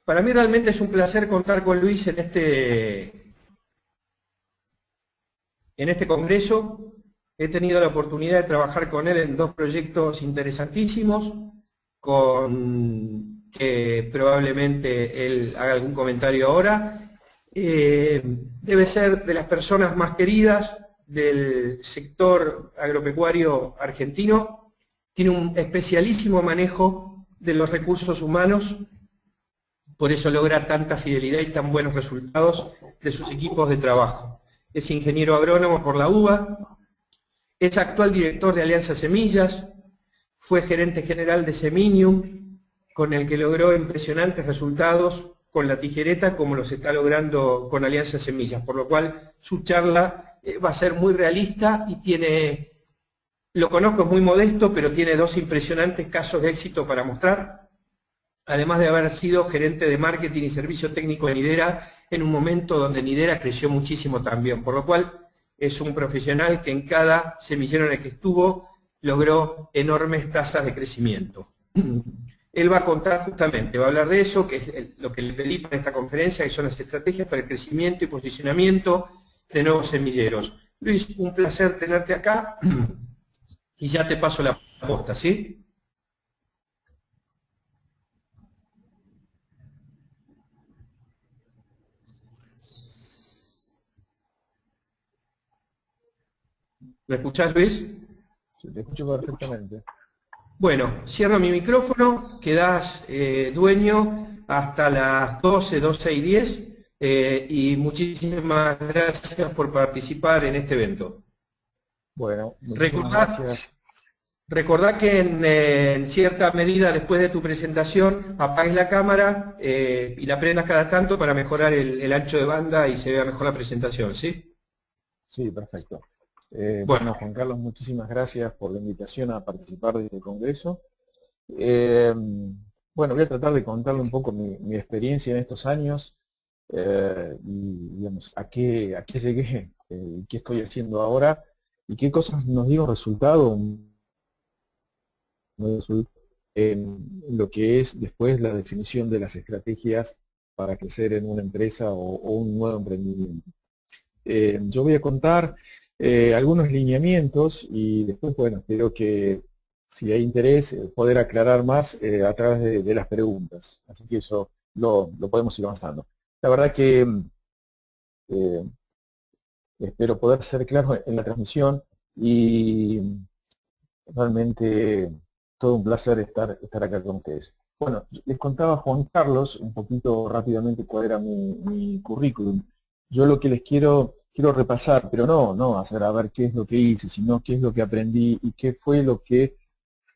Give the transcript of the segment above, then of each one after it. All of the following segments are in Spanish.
Para mí realmente es un placer contar con Luis en este congreso. He tenido la oportunidad de trabajar con él en dos proyectos interesantísimos, que probablemente él haga algún comentario ahora. Debe ser de las personas más queridas del sector agropecuario argentino. Tiene un especialísimo manejo de los recursos humanos, por eso logra tanta fidelidad y tan buenos resultados de sus equipos de trabajo. Es ingeniero agrónomo por la UBA, es actual director de Alianza Semillas, fue gerente general de Seminium, con el que logró impresionantes resultados con la tijereta, como los está logrando con Alianza Semillas, por lo cual su charla va a ser muy realista y lo conozco, es muy modesto, pero tiene dos impresionantes casos de éxito para mostrar, además de haber sido gerente de marketing y servicio técnico de Nidera en un momento donde Nidera creció muchísimo también, por lo cual es un profesional que en cada semillero en el que estuvo logró enormes tasas de crecimiento. Él va a contar justamente, va a hablar de eso, que es lo que le pedí para esta conferencia, que son las estrategias para el crecimiento y posicionamiento de nuevos semilleros. Luis, un placer tenerte acá y ya te paso la posta, ¿sí? ¿Me escuchás, Luis? Sí, te escucho perfectamente. Bueno, cierro mi micrófono, quedás dueño hasta las 12:10, y muchísimas gracias por participar en este evento. Bueno, muchísimas Recordá, gracias. recordá que en cierta medida después de tu presentación apagues la cámara y la prendas cada tanto para mejorar el ancho de banda y se vea mejor la presentación, ¿sí? Sí, perfecto. Bueno, Bueno, Juan Carlos, muchísimas gracias por la invitación a participar de este congreso. Eh, bueno, voy a tratar de contarle un poco mi experiencia en estos años y, digamos, a qué llegué, qué estoy haciendo ahora y qué cosas nos dio resultado en lo que es después la definición de las estrategias para crecer en una empresa o un nuevo emprendimiento. Yo voy a contar algunos lineamientos y después, bueno, espero que si hay interés, poder aclarar más a través de las preguntas. Así que eso lo podemos ir avanzando. La verdad que eh, espero poder ser claro en la transmisión y realmente todo un placer estar acá con ustedes. Bueno, les contaba a Juan Carlos un poquito rápidamente cuál era mi currículum. Yo lo que les quiero repasar, pero no hacer a ver qué es lo que hice, sino qué es lo que aprendí y qué fue lo que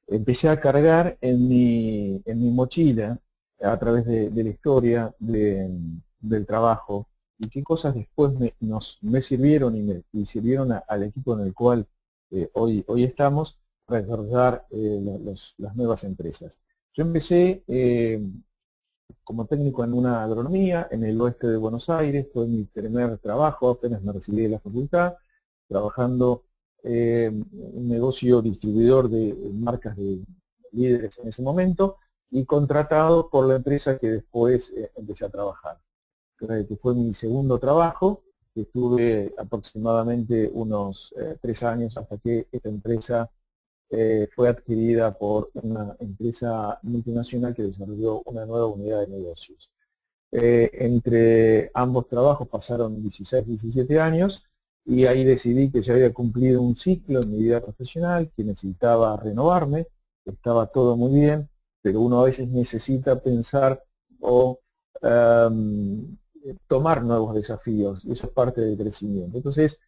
empecé a cargar en mi mochila a través de la historia del trabajo y qué cosas después me sirvieron y sirvieron al equipo en el cual hoy estamos para desarrollar las nuevas empresas. Yo empecé como técnico en una agronomía en el oeste de Buenos Aires, fue mi primer trabajo, apenas me recibí de la facultad, trabajando en un negocio distribuidor de marcas de líderes en ese momento y contratado por la empresa que después empecé a trabajar, que fue mi segundo trabajo, que estuve aproximadamente unos 3 años hasta que esta empresa fue adquirida por una empresa multinacional que desarrolló una nueva unidad de negocios. Entre ambos trabajos pasaron 16, 17 años y ahí decidí que ya había cumplido un ciclo en mi vida profesional, que necesitaba renovarme, estaba todo muy bien, pero uno a veces necesita pensar o tomar nuevos desafíos, y eso es parte del crecimiento. Entonces,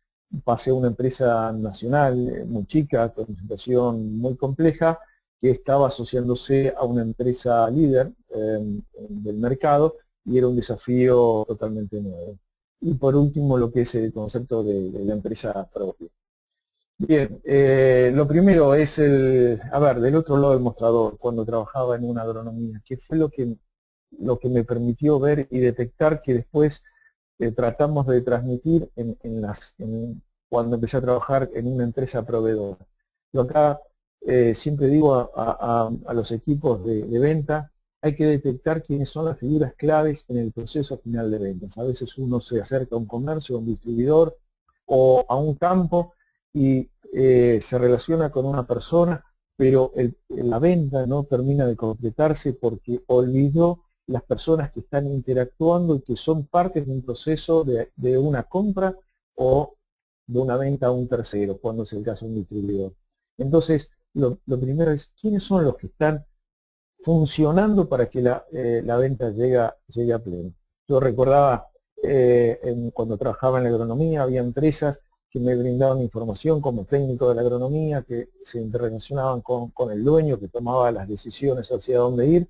pasé a una empresa nacional muy chica, con una situación muy compleja, que estaba asociándose a una empresa líder del mercado y era un desafío totalmente nuevo. Y por último, lo que es el concepto de la empresa propia. Bien, lo primero es del otro lado del mostrador, cuando trabajaba en una agronomía, ¿qué fue lo que me permitió ver y detectar que después tratamos de transmitir cuando empecé a trabajar en una empresa proveedora? Yo acá siempre digo a los equipos de venta hay que detectar quiénes son las figuras claves en el proceso final de ventas. A veces uno se acerca a un comercio, a un distribuidor o a un campo y se relaciona con una persona, pero la venta no termina de completarse porque olvidó las personas que están interactuando y que son parte de un proceso de una compra o de una venta a un tercero, cuando es el caso de un distribuidor. Entonces, lo primero es, ¿quiénes son los que están funcionando para que la venta llegue a pleno? Yo recordaba cuando trabajaba en la agronomía, había empresas que me brindaban información como técnico de la agronomía, que se interrelacionaban con el dueño, que tomaba las decisiones hacia dónde ir,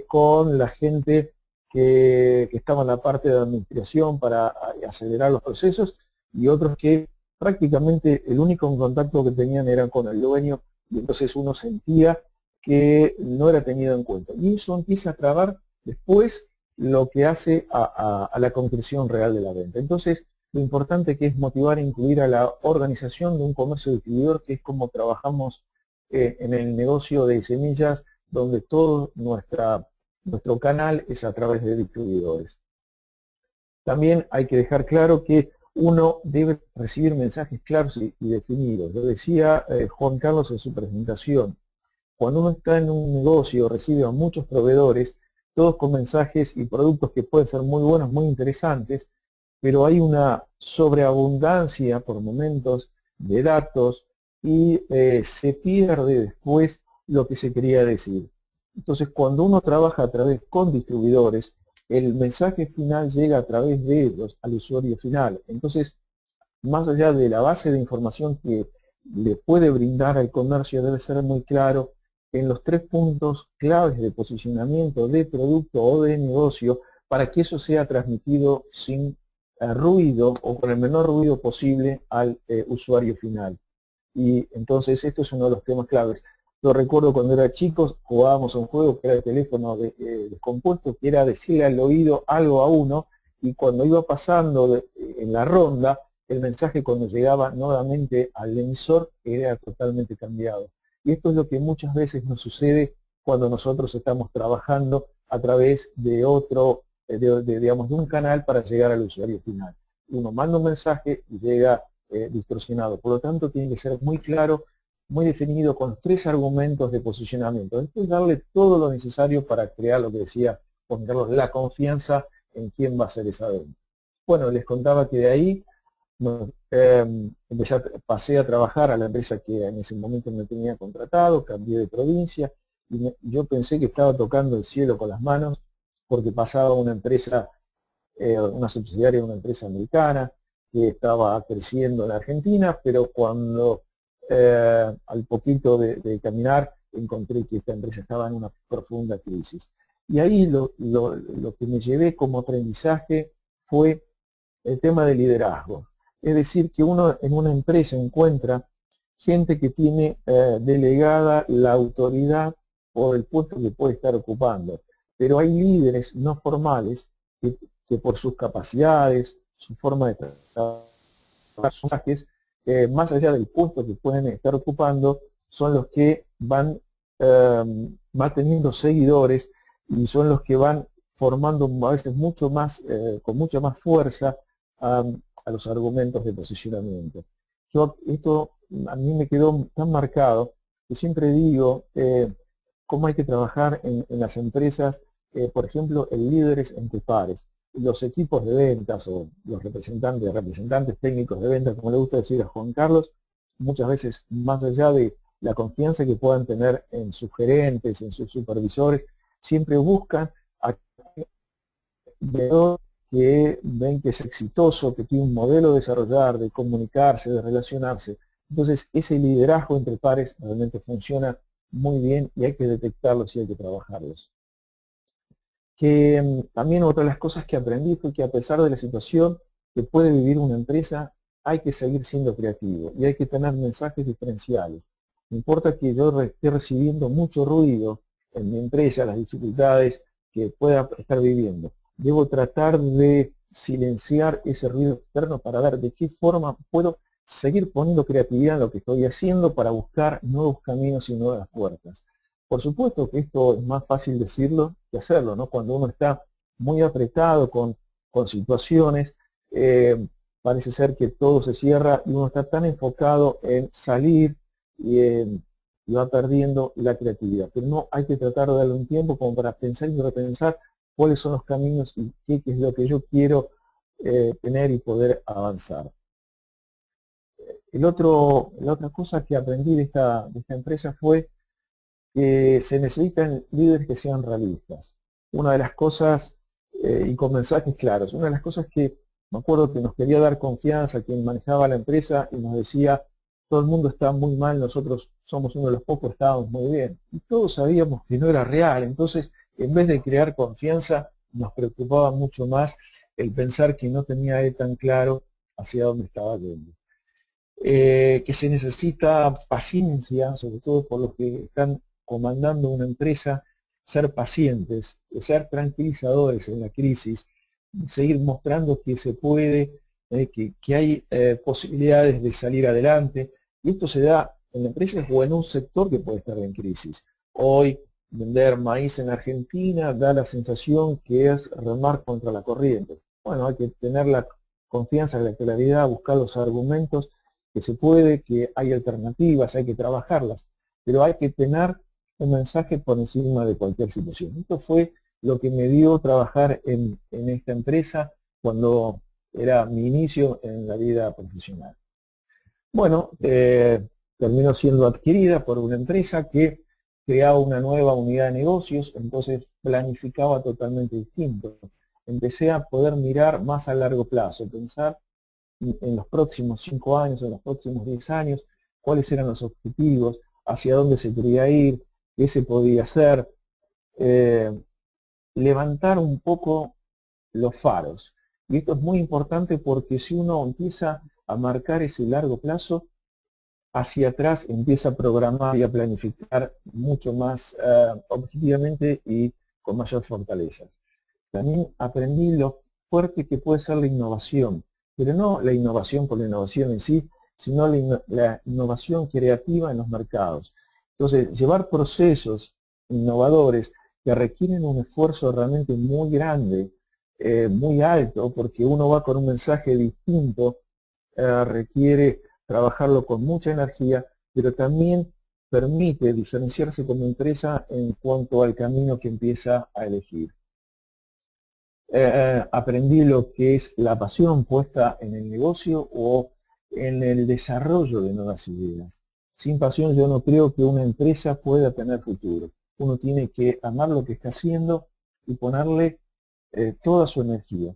con la gente que estaba en la parte de administración para acelerar los procesos, y otros que prácticamente el único contacto que tenían era con el dueño, y entonces uno sentía que no era tenido en cuenta. Y eso empieza a trabar después lo que hace a la concreción real de la venta. Entonces, lo importante que es motivar e incluir a la organización de un comercio distribuidor, que es como trabajamos en el negocio de semillas, donde todo nuestro canal es a través de distribuidores. También hay que dejar claro que uno debe recibir mensajes claros y definidos. Lo decía Juan Carlos en su presentación. Cuando uno está en un negocio, recibe a muchos proveedores, todos con mensajes y productos que pueden ser muy buenos, muy interesantes, pero hay una sobreabundancia por momentos de datos y se pierde después lo que se quería decir. Entonces, cuando uno trabaja a través con distribuidores, el mensaje final llega a través de ellos al usuario final. Entonces, más allá de la base de información que le puede brindar al comercio, debe ser muy claro en los 3 puntos claves de posicionamiento de producto o de negocio, para que eso sea transmitido sin ruido o con el menor ruido posible al usuario final. Y entonces esto es uno de los temas claves. Yo recuerdo cuando era chico, jugábamos a un juego que era el teléfono descompuesto, que era decirle al oído algo a uno, y cuando iba pasando en la ronda, el mensaje cuando llegaba nuevamente al emisor era totalmente cambiado. Y esto es lo que muchas veces nos sucede cuando nosotros estamos trabajando a través de digamos, de un canal para llegar al usuario final. Uno manda un mensaje y llega distorsionado. Por lo tanto, tiene que ser muy claro, muy definido, con los 3 argumentos de posicionamiento. Después darle todo lo necesario para crear lo que decía Juan Carlos, la confianza en quién va a hacer esa venta. Bueno, les contaba que de ahí pasé a trabajar a la empresa que en ese momento me tenía contratado, cambié de provincia, y yo pensé que estaba tocando el cielo con las manos, porque pasaba una empresa, una subsidiaria de una empresa americana, que estaba creciendo en Argentina, pero cuando al poquito de caminar encontré que esta empresa estaba en una profunda crisis. Y ahí lo que me llevé como aprendizaje fue el tema del liderazgo. Es decir, que uno en una empresa encuentra gente que tiene delegada la autoridad por el puesto que puede estar ocupando, pero hay líderes no formales que por sus capacidades, su forma de tratar, más allá del puesto que pueden estar ocupando, son los que van teniendo seguidores, y son los que van formando a veces mucho más, con mucha más fuerza a los argumentos de posicionamiento. Esto a mí me quedó tan marcado que siempre digo cómo hay que trabajar en las empresas, por ejemplo, en líderes entre pares. Los equipos de ventas o los representantes técnicos de ventas, como le gusta decir a Juan Carlos, muchas veces, más allá de la confianza que puedan tener en sus gerentes, en sus supervisores, siempre buscan a que ven que es exitoso, que tiene un modelo de desarrollar, de comunicarse, de relacionarse. Entonces, ese liderazgo entre pares realmente funciona muy bien y hay que detectarlos y hay que trabajarlos. También otra de las cosas que aprendí fue que, a pesar de la situación que puede vivir una empresa, hay que seguir siendo creativo y hay que tener mensajes diferenciales. No importa que yo esté recibiendo mucho ruido en mi empresa, las dificultades que pueda estar viviendo, debo tratar de silenciar ese ruido externo para ver de qué forma puedo seguir poniendo creatividad en lo que estoy haciendo para buscar nuevos caminos y nuevas puertas. Por supuesto que esto es más fácil decirlo que hacerlo, ¿no? Cuando uno está muy apretado con situaciones, parece ser que todo se cierra y uno está tan enfocado en salir y va perdiendo la creatividad. Pero no, hay que tratar de darle un tiempo como para pensar y repensar cuáles son los caminos y qué es lo que yo quiero tener y poder avanzar. La otra cosa que aprendí de esta empresa fue que se necesitan líderes que sean realistas. Una de las cosas, y con mensajes claros, una de las cosas que me acuerdo que nos quería dar confianza quien manejaba la empresa y nos decía, todo el mundo está muy mal, nosotros somos uno de los pocos, estábamos muy bien. Y todos sabíamos que no era real, entonces en vez de crear confianza, nos preocupaba mucho más el pensar que no tenía él tan claro hacia dónde estaba yendo. Que se necesita paciencia, sobre todo por los que están comandando una empresa, ser pacientes, ser tranquilizadores en la crisis, seguir mostrando que se puede, que hay posibilidades de salir adelante, y esto se da en empresas o en un sector que puede estar en crisis. Hoy, vender maíz en Argentina da la sensación que es remar contra la corriente. Bueno, hay que tener la confianza, la claridad, buscar los argumentos que se puede, que hay alternativas, hay que trabajarlas, pero hay que tener un mensaje por encima de cualquier situación. Esto fue lo que me dio trabajar en esta empresa cuando era mi inicio en la vida profesional. Bueno, terminó siendo adquirida por una empresa que creaba una nueva unidad de negocios, entonces planificaba totalmente distinto. Empecé a poder mirar más a largo plazo, pensar en los próximos 5 años, en los próximos 10 años, cuáles eran los objetivos, hacia dónde se quería ir, qué se podía hacer, levantar un poco los faros. Y esto es muy importante porque si uno empieza a marcar ese largo plazo, hacia atrás empieza a programar y a planificar mucho más objetivamente y con mayor fortaleza. También aprendí lo fuerte que puede ser la innovación, pero no la innovación por la innovación en sí, sino la innovación creativa en los mercados. Entonces, llevar procesos innovadores que requieren un esfuerzo realmente muy grande, muy alto, porque uno va con un mensaje distinto, requiere trabajarlo con mucha energía, pero también permite diferenciarse como empresa en cuanto al camino que empieza a elegir. Aprendí lo que es la pasión puesta en el negocio o en el desarrollo de nuevas ideas. Sin pasión yo no creo que una empresa pueda tener futuro. Uno tiene que amar lo que está haciendo y ponerle toda su energía.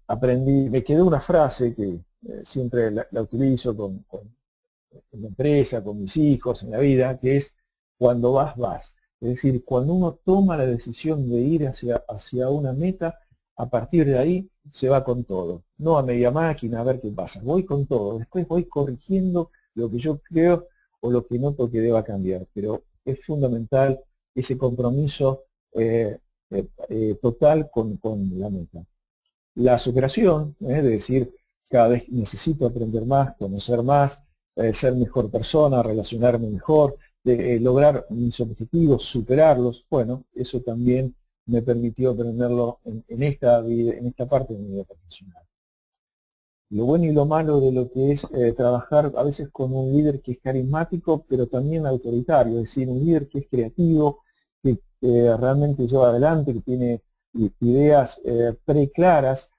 Aprendí, me quedó una frase que siempre la utilizo en la empresa, con mis hijos, en la vida, que es cuando vas, vas. Es decir, cuando uno toma la decisión de ir hacia una meta, a partir de ahí se va con todo, no a media máquina a ver qué pasa, voy con todo, después voy corrigiendo lo que yo creo o lo que noto que deba cambiar, pero es fundamental ese compromiso total con la meta. La superación, de decir, cada vez necesito aprender más, conocer más, ser mejor persona, relacionarme mejor, lograr mis objetivos, superarlos, bueno, eso también me permitió aprenderlo en esta parte de mi vida profesional. Lo bueno y lo malo de lo que es trabajar a veces con un líder que es carismático, pero también autoritario, es decir, un líder que es creativo, que realmente lleva adelante, que tiene ideas preclaras,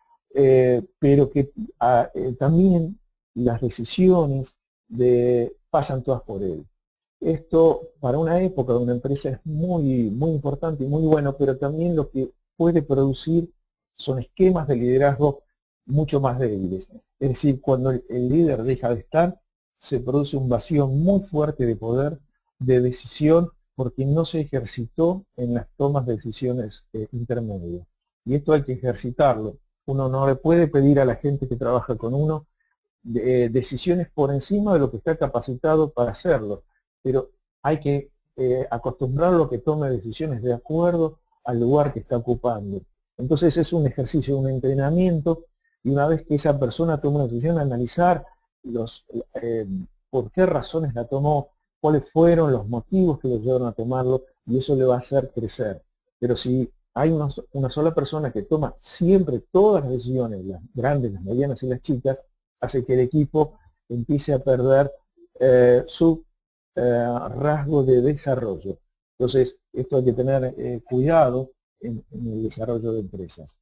pero que también las decisiones pasan todas por él. Esto para una época de una empresa es muy importante y muy bueno, pero también lo que puede producir son esquemas de liderazgo mucho más débiles. Es decir, cuando el líder deja de estar, se produce un vacío muy fuerte de poder, de decisión, porque no se ejercitó en las tomas de decisiones intermedias. Y esto hay que ejercitarlo. Uno no le puede pedir a la gente que trabaja con uno decisiones por encima de lo que está capacitado para hacerlo, pero hay que acostumbrarlo a que tome decisiones de acuerdo al lugar que está ocupando. Entonces es un ejercicio, un entrenamiento, y una vez que esa persona toma una decisión, analizar por qué razones la tomó, cuáles fueron los motivos que lo llevaron a tomarlo, y eso le va a hacer crecer. Pero si hay una sola persona que toma siempre todas las decisiones, las grandes, las medianas y las chicas, hace que el equipo empiece a perder su rasgo de desarrollo. Entonces, esto hay que tener cuidado en el desarrollo de empresas.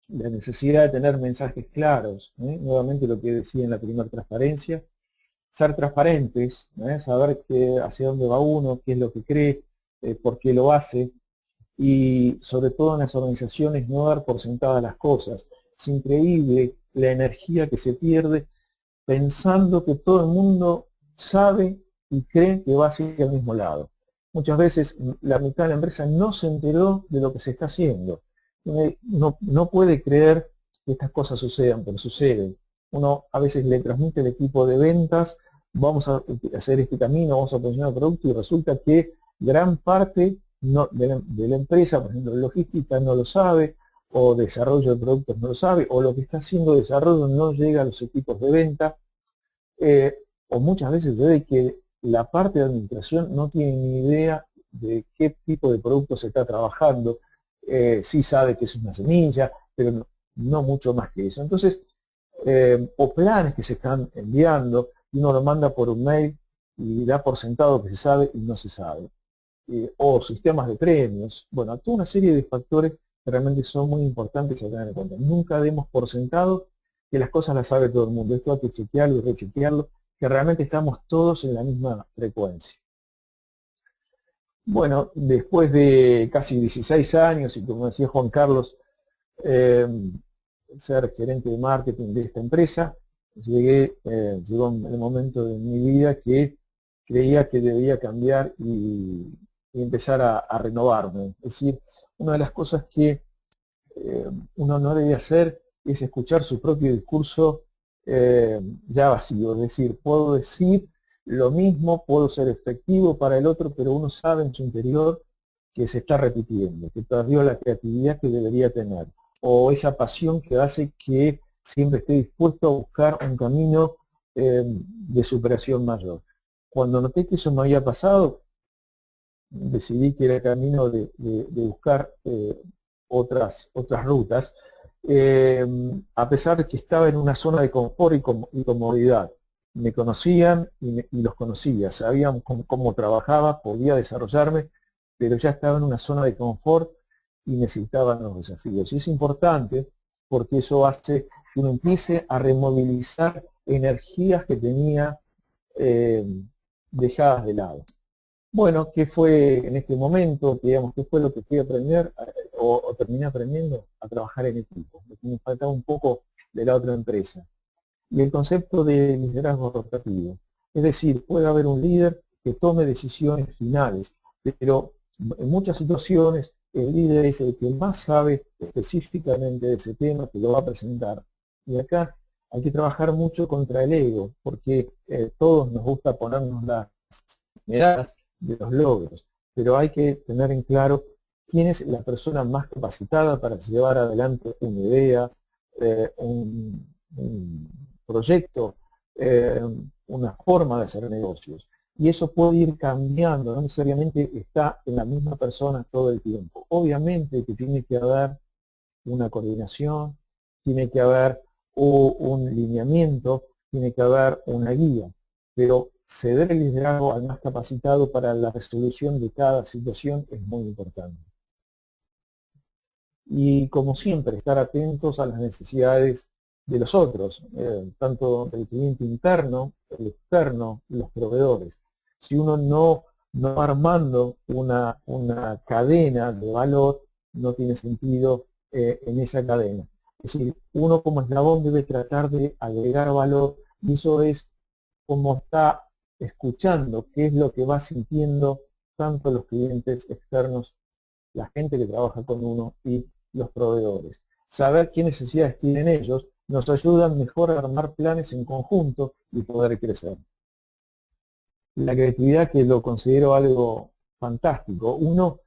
La necesidad de tener mensajes claros, nuevamente lo que decía en la primera transparencia, ser transparentes, saber hacia dónde va uno, qué es lo que cree, por qué lo hace, y sobre todo en las organizaciones no dar por sentadas las cosas. Es increíble la energía que se pierde pensando que todo el mundo sabe y cree que va hacia el mismo lado. Muchas veces la mitad de la empresa no se enteró de lo que se está haciendo. No puede creer que estas cosas sucedan, pero suceden. Uno a veces le transmite al equipo de ventas, vamos a hacer este camino, vamos a posicionar el producto, y resulta que gran parte de la empresa, por ejemplo, logística no lo sabe, o desarrollo de productos no lo sabe, o lo que está haciendo desarrollo no llega a los equipos de venta, o muchas veces ve que la parte de administración no tiene ni idea de qué tipo de producto se está trabajando, sí sabe que es una semilla, pero no mucho más que eso. Entonces, o planes que se están enviando, y uno lo manda por un mail y da por sentado que se sabe y no se sabe. O sistemas de premios, bueno, toda una serie de factores que realmente son muy importantes a tener en cuenta. Nunca demos por sentado que las cosas las sabe todo el mundo. Esto hay que chequearlo y rechequearlo, que realmente estamos todos en la misma frecuencia. Bueno, después de casi 16 años, y como decía Juan Carlos, ser gerente de marketing de esta empresa, llegó el momento de mi vida que creía que debía cambiar y empezar a renovarme. Es decir, una de las cosas que uno no debe hacer es escuchar su propio discurso ya vacío. Es decir, puedo decir lo mismo, puedo ser efectivo para el otro, pero uno sabe en su interior que se está repitiendo, que perdió la creatividad que debería tener, o esa pasión que hace que siempre esté dispuesto a buscar un camino de superación mayor. Cuando noté que eso me había pasado, decidí que era el camino de buscar otras rutas, a pesar de que estaba en una zona de confort y comodidad. Me conocían y los conocía, sabían cómo trabajaba, podía desarrollarme, pero ya estaba en una zona de confort y necesitaba nuevos desafíos. Y es importante porque eso hace que uno empiece a removilizar energías que tenía dejadas de lado. Bueno, ¿qué fue en este momento? Digamos, ¿qué fue lo que fui a aprender o terminé aprendiendo? A trabajar en equipo. Me faltaba un poco de la otra empresa. Y el concepto de liderazgo rotativo. Es decir, puede haber un líder que tome decisiones finales, pero en muchas situaciones el líder es el que más sabe específicamente de ese tema, que lo va a presentar. Y acá hay que trabajar mucho contra el ego, porque todos nos gusta ponernos las medallas de los logros, pero hay que tener en claro quién es la persona más capacitada para llevar adelante una idea, un proyecto, una forma de hacer negocios. Y eso puede ir cambiando, no necesariamente está en la misma persona todo el tiempo. Obviamente que tiene que haber una coordinación, tiene que haber un lineamiento, tiene que haber una guía, pero ceder el liderazgo al más capacitado para la resolución de cada situación es muy importante. Y como siempre, estar atentos a las necesidades de los otros, tanto del cliente interno, el externo, los proveedores. Si uno no va armando una cadena de valor, no tiene sentido en esa cadena. Es decir, uno como eslabón debe tratar de agregar valor, y eso es como está escuchando qué es lo que va sintiendo tanto los clientes externos, la gente que trabaja con uno y los proveedores. Saber qué necesidades tienen ellos nos ayuda mejor a armar planes en conjunto y poder crecer. La creatividad, que lo considero algo fantástico. Uno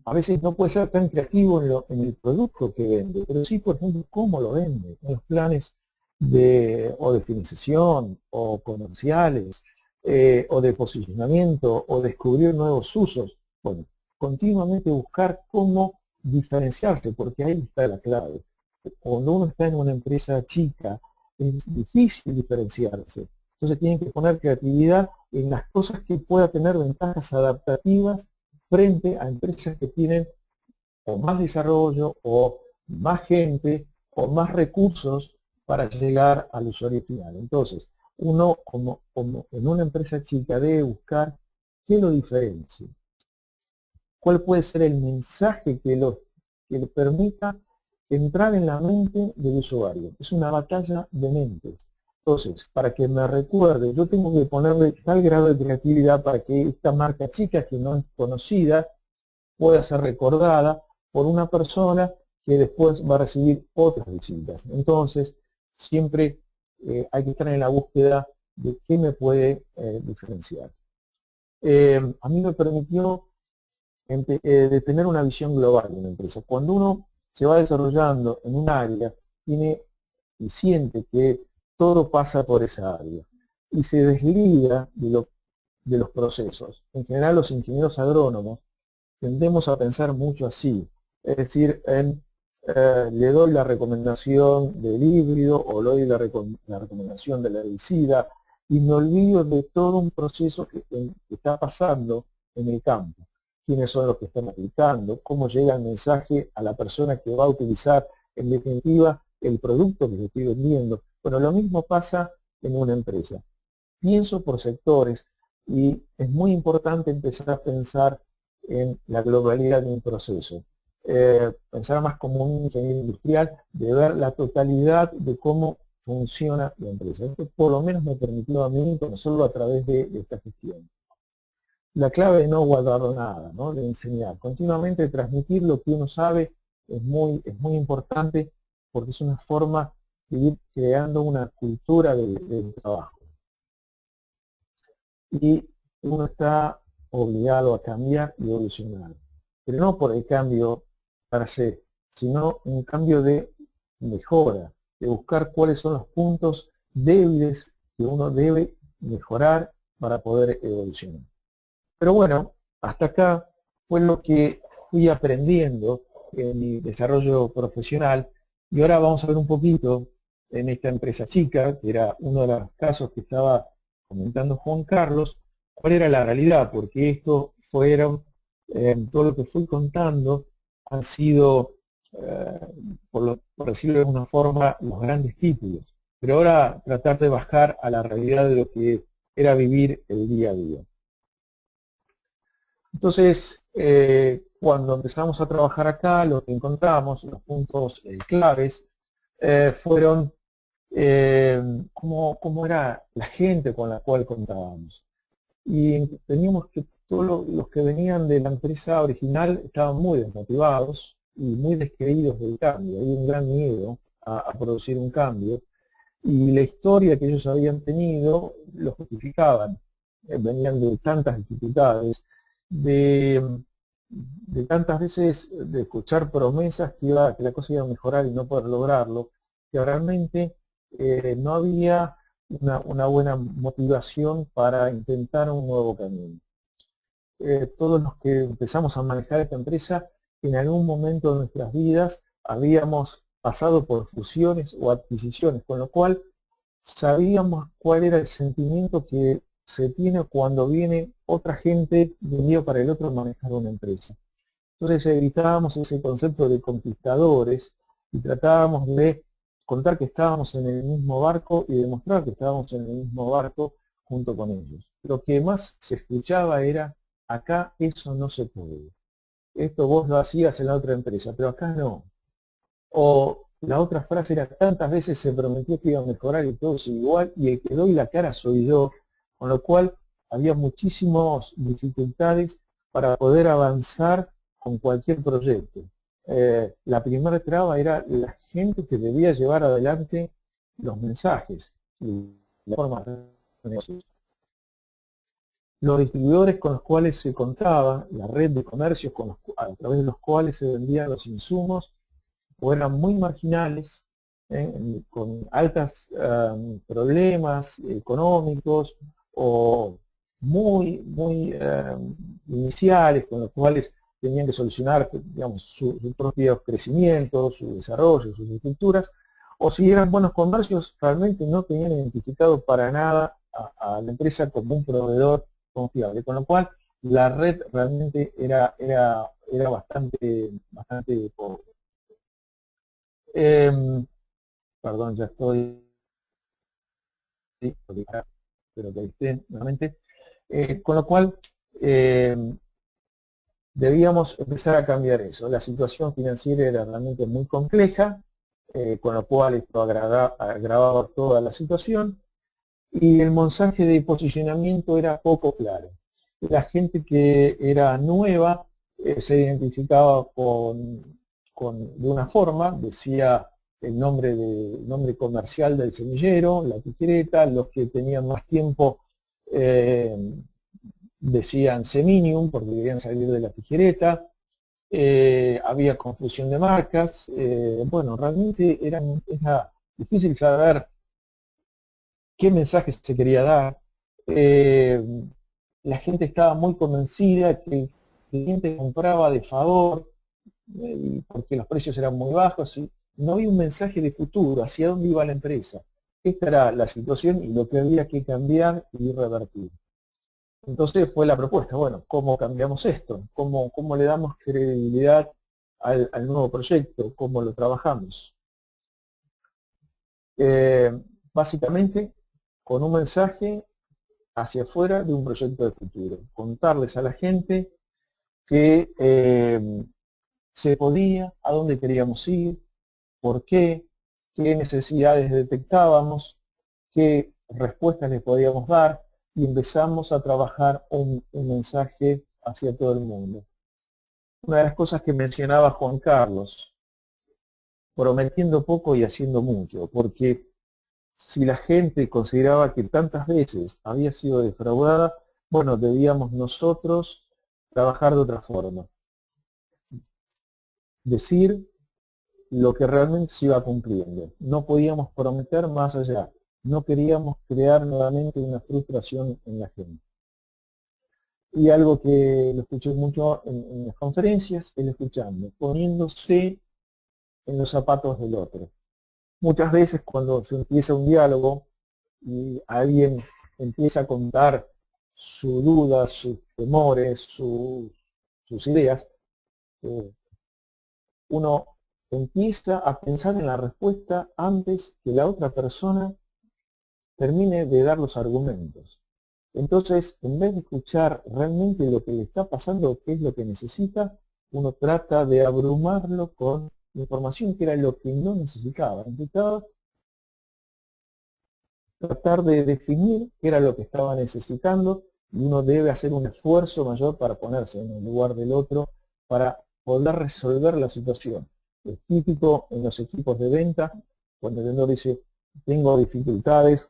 a veces no puede ser tan creativo en el producto que vende, pero sí, por ejemplo, cómo lo vende, en los planes de financiación o comerciales, o de posicionamiento, o descubrir nuevos usos. Bueno, continuamente buscar cómo diferenciarse, porque ahí está la clave. Cuando uno está en una empresa chica, es difícil diferenciarse. Entonces tienen que poner creatividad en las cosas que pueda tener ventajas adaptativas frente a empresas que tienen o más desarrollo, o más gente, o más recursos para llegar al usuario final. Entonces, uno como en una empresa chica debe buscar qué lo diferencie. ¿Cuál puede ser el mensaje que le permita entrar en la mente del usuario? Es una batalla de mentes. Entonces, para que me recuerde, yo tengo que ponerle tal grado de creatividad para que esta marca chica, que no es conocida, pueda ser recordada por una persona que después va a recibir otras visitas. Entonces, siempre hay que estar en la búsqueda de qué me puede diferenciar. A mí me permitió de tener una visión global de una empresa. Cuando uno se va desarrollando en un área, tiene y siente que todo pasa por esa área y se desliga de los procesos. En general, los ingenieros agrónomos tendemos a pensar mucho así, es decir, le doy la recomendación del híbrido o le doy la recomendación del herbicida y me olvido de todo un proceso que está pasando en el campo. Quiénes son los que están aplicando, cómo llega el mensaje a la persona que va a utilizar, en definitiva, el producto que le estoy vendiendo. Bueno, lo mismo pasa en una empresa. Pienso por sectores y es muy importante empezar a pensar en la globalidad de un proceso. Pensar más como un ingeniero industrial, de ver la totalidad de cómo funciona la empresa. Esto por lo menos me permitió a mí conocerlo a través de esta gestión. La clave de no guardar nada, ¿no? De enseñar. Continuamente transmitir lo que uno sabe es muy importante, porque es una forma de ir creando una cultura del trabajo. Y uno está obligado a cambiar y evolucionar. Pero no por el cambio para ser, sino un cambio de mejora, de buscar cuáles son los puntos débiles que uno debe mejorar para poder evolucionar. Pero bueno, hasta acá fue lo que fui aprendiendo en mi desarrollo profesional, y ahora vamos a ver un poquito en esta empresa chica, que era uno de los casos que estaba comentando Juan Carlos, cuál era la realidad, porque esto fueron, todo lo que fui contando han sido, por decirlo de alguna forma, los grandes títulos. Pero ahora tratar de bajar a la realidad de lo que era vivir el día a día. Entonces, cuando empezamos a trabajar acá, lo que encontramos, los puntos claves, fueron cómo era la gente con la cual contábamos. Y teníamos que todos los que venían de la empresa original estaban muy desmotivados y muy descreídos del cambio. Había un gran miedo a producir un cambio. Y la historia que ellos habían tenido lo justificaban. Venían de tantas dificultades, de tantas veces de escuchar promesas que la cosa iba a mejorar y no poder lograrlo, que realmente no había una buena motivación para intentar un nuevo camino. Todos los que empezamos a manejar esta empresa, en algún momento de nuestras vidas habíamos pasado por fusiones o adquisiciones, con lo cual sabíamos cuál era el sentimiento que se tiene cuando viene otra gente de un día para el otro a manejar una empresa. Entonces evitábamos ese concepto de conquistadores y tratábamos de contar que estábamos en el mismo barco y demostrar que estábamos en el mismo barco junto con ellos. Lo que más se escuchaba era: acá eso no se puede. Esto vos lo hacías en la otra empresa, pero acá no. O la otra frase era: tantas veces se prometió que iba a mejorar y todo es igual, y el que doy la cara soy yo. Con lo cual había muchísimas dificultades para poder avanzar con cualquier proyecto. La primera traba era la gente que debía llevar adelante los mensajes y la forma de negocios. Los distribuidores con los cuales se contaba, la red de comercios a través de los cuales se vendían los insumos, o eran muy marginales, con altos problemas económicos, o muy iniciales, con los cuales tenían que solucionar, digamos, su propio crecimiento, su desarrollo, sus estructuras, o si eran buenos comercios, realmente no tenían identificado para nada a la empresa como un proveedor confiable, con lo cual la red realmente era bastante pobre. Perdón, ya estoy, espero que ahí esté nuevamente. Con lo cual, debíamos empezar a cambiar eso. La situación financiera era realmente muy compleja, con lo cual esto agravaba toda la situación, y el mensaje de posicionamiento era poco claro. La gente que era nueva se identificaba de una forma, decía el nombre comercial del semillero, la tijereta. Los que tenían más tiempo decían Seminium porque querían salir de la tijereta. Había confusión de marcas. Bueno, realmente era difícil saber qué mensaje se quería dar. La gente estaba muy convencida que el cliente compraba de favor, porque los precios eran muy bajos, y no había un mensaje de futuro, hacia dónde iba la empresa. Esta era la situación y lo que había que cambiar y revertir. Entonces fue la propuesta, bueno, ¿cómo cambiamos esto? ¿Cómo le damos credibilidad al nuevo proyecto? ¿Cómo lo trabajamos? Básicamente, con un mensaje hacia afuera de un proyecto de futuro. Contarles a la gente que se podía, a dónde queríamos ir, por qué necesidades detectábamos, qué respuestas les podíamos dar, y empezamos a trabajar un mensaje hacia todo el mundo. Una de las cosas que mencionaba Juan Carlos, prometiendo poco y haciendo mucho, porque si la gente consideraba que tantas veces había sido defraudada, bueno, debíamos nosotros trabajar de otra forma. Decir lo que realmente se iba cumpliendo. No podíamos prometer más allá. No queríamos crear nuevamente una frustración en la gente. Y algo que lo escuché mucho en las conferencias, es escuchando, poniéndose en los zapatos del otro. Muchas veces cuando se empieza un diálogo y alguien empieza a contar sus dudas, sus temores, sus ideas, uno empieza a pensar en la respuesta antes que la otra persona termine de dar los argumentos. Entonces, en vez de escuchar realmente lo que le está pasando, qué es lo que necesita, uno trata de abrumarlo con información que era lo que no necesitaba. Necesitaba tratar de definir qué era lo que estaba necesitando, y uno debe hacer un esfuerzo mayor para ponerse en el lugar del otro, para poder resolver la situación. Es típico en los equipos de venta, cuando el vendedor dice, tengo dificultades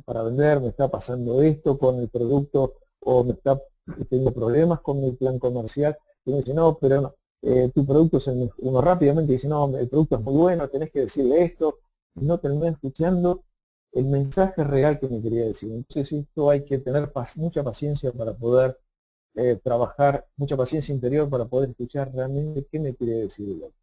para vender, me está pasando esto con el producto, o tengo problemas con mi plan comercial, y uno dice, no, pero no, tu producto es el mejor. Uno rápidamente dice, no, el producto es muy bueno, tenés que decirle esto, y no termina escuchando el mensaje real que me quería decir. Entonces esto hay que tener mucha paciencia para poder trabajar, mucha paciencia interior para poder escuchar realmente qué me quiere decir el otro.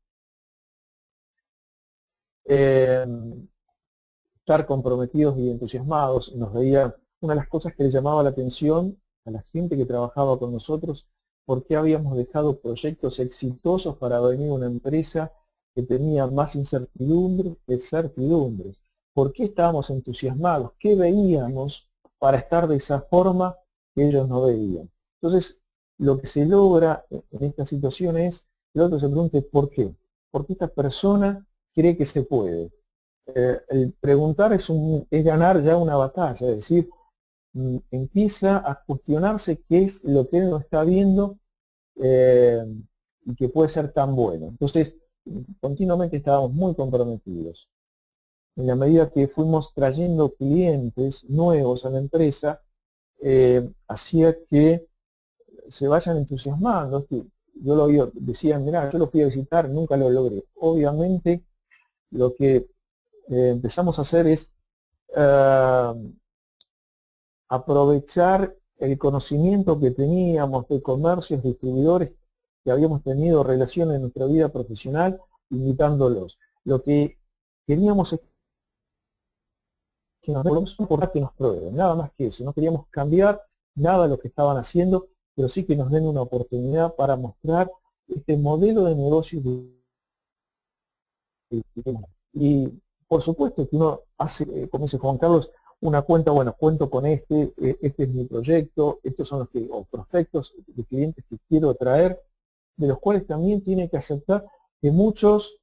Estar comprometidos y entusiasmados. Una de las cosas que le llamaba la atención a la gente que trabajaba con nosotros, por qué habíamos dejado proyectos exitosos para venir a una empresa que tenía más incertidumbres que certidumbres. ¿Por qué estábamos entusiasmados? ¿Qué veíamos para estar de esa forma que ellos no veían? Entonces, lo que se logra en esta situación es que el otro se pregunte ¿por qué? ¿Por qué esta persona cree que se puede? El preguntar es ganar ya una batalla, es decir, empieza a cuestionarse qué es lo que él no está viendo y que puede ser tan bueno. Entonces, continuamente estábamos muy comprometidos. En la medida que fuimos trayendo clientes nuevos a la empresa, hacía que se vayan entusiasmando. Yo decía, mirá, yo lo fui a visitar, nunca lo logré. Obviamente, lo que empezamos a hacer es aprovechar el conocimiento que teníamos de comercios, distribuidores que habíamos tenido relación en nuestra vida profesional, invitándolos. Lo que queríamos es que nos prueben, nada más que eso. No queríamos cambiar nada de lo que estaban haciendo, pero sí que nos den una oportunidad para mostrar este modelo de negocio que tenemos. Y por supuesto que uno hace, como dice Juan Carlos, una cuenta, bueno, cuento con este es mi proyecto, estos son los prospectos de clientes que quiero traer, de los cuales también tiene que aceptar que muchos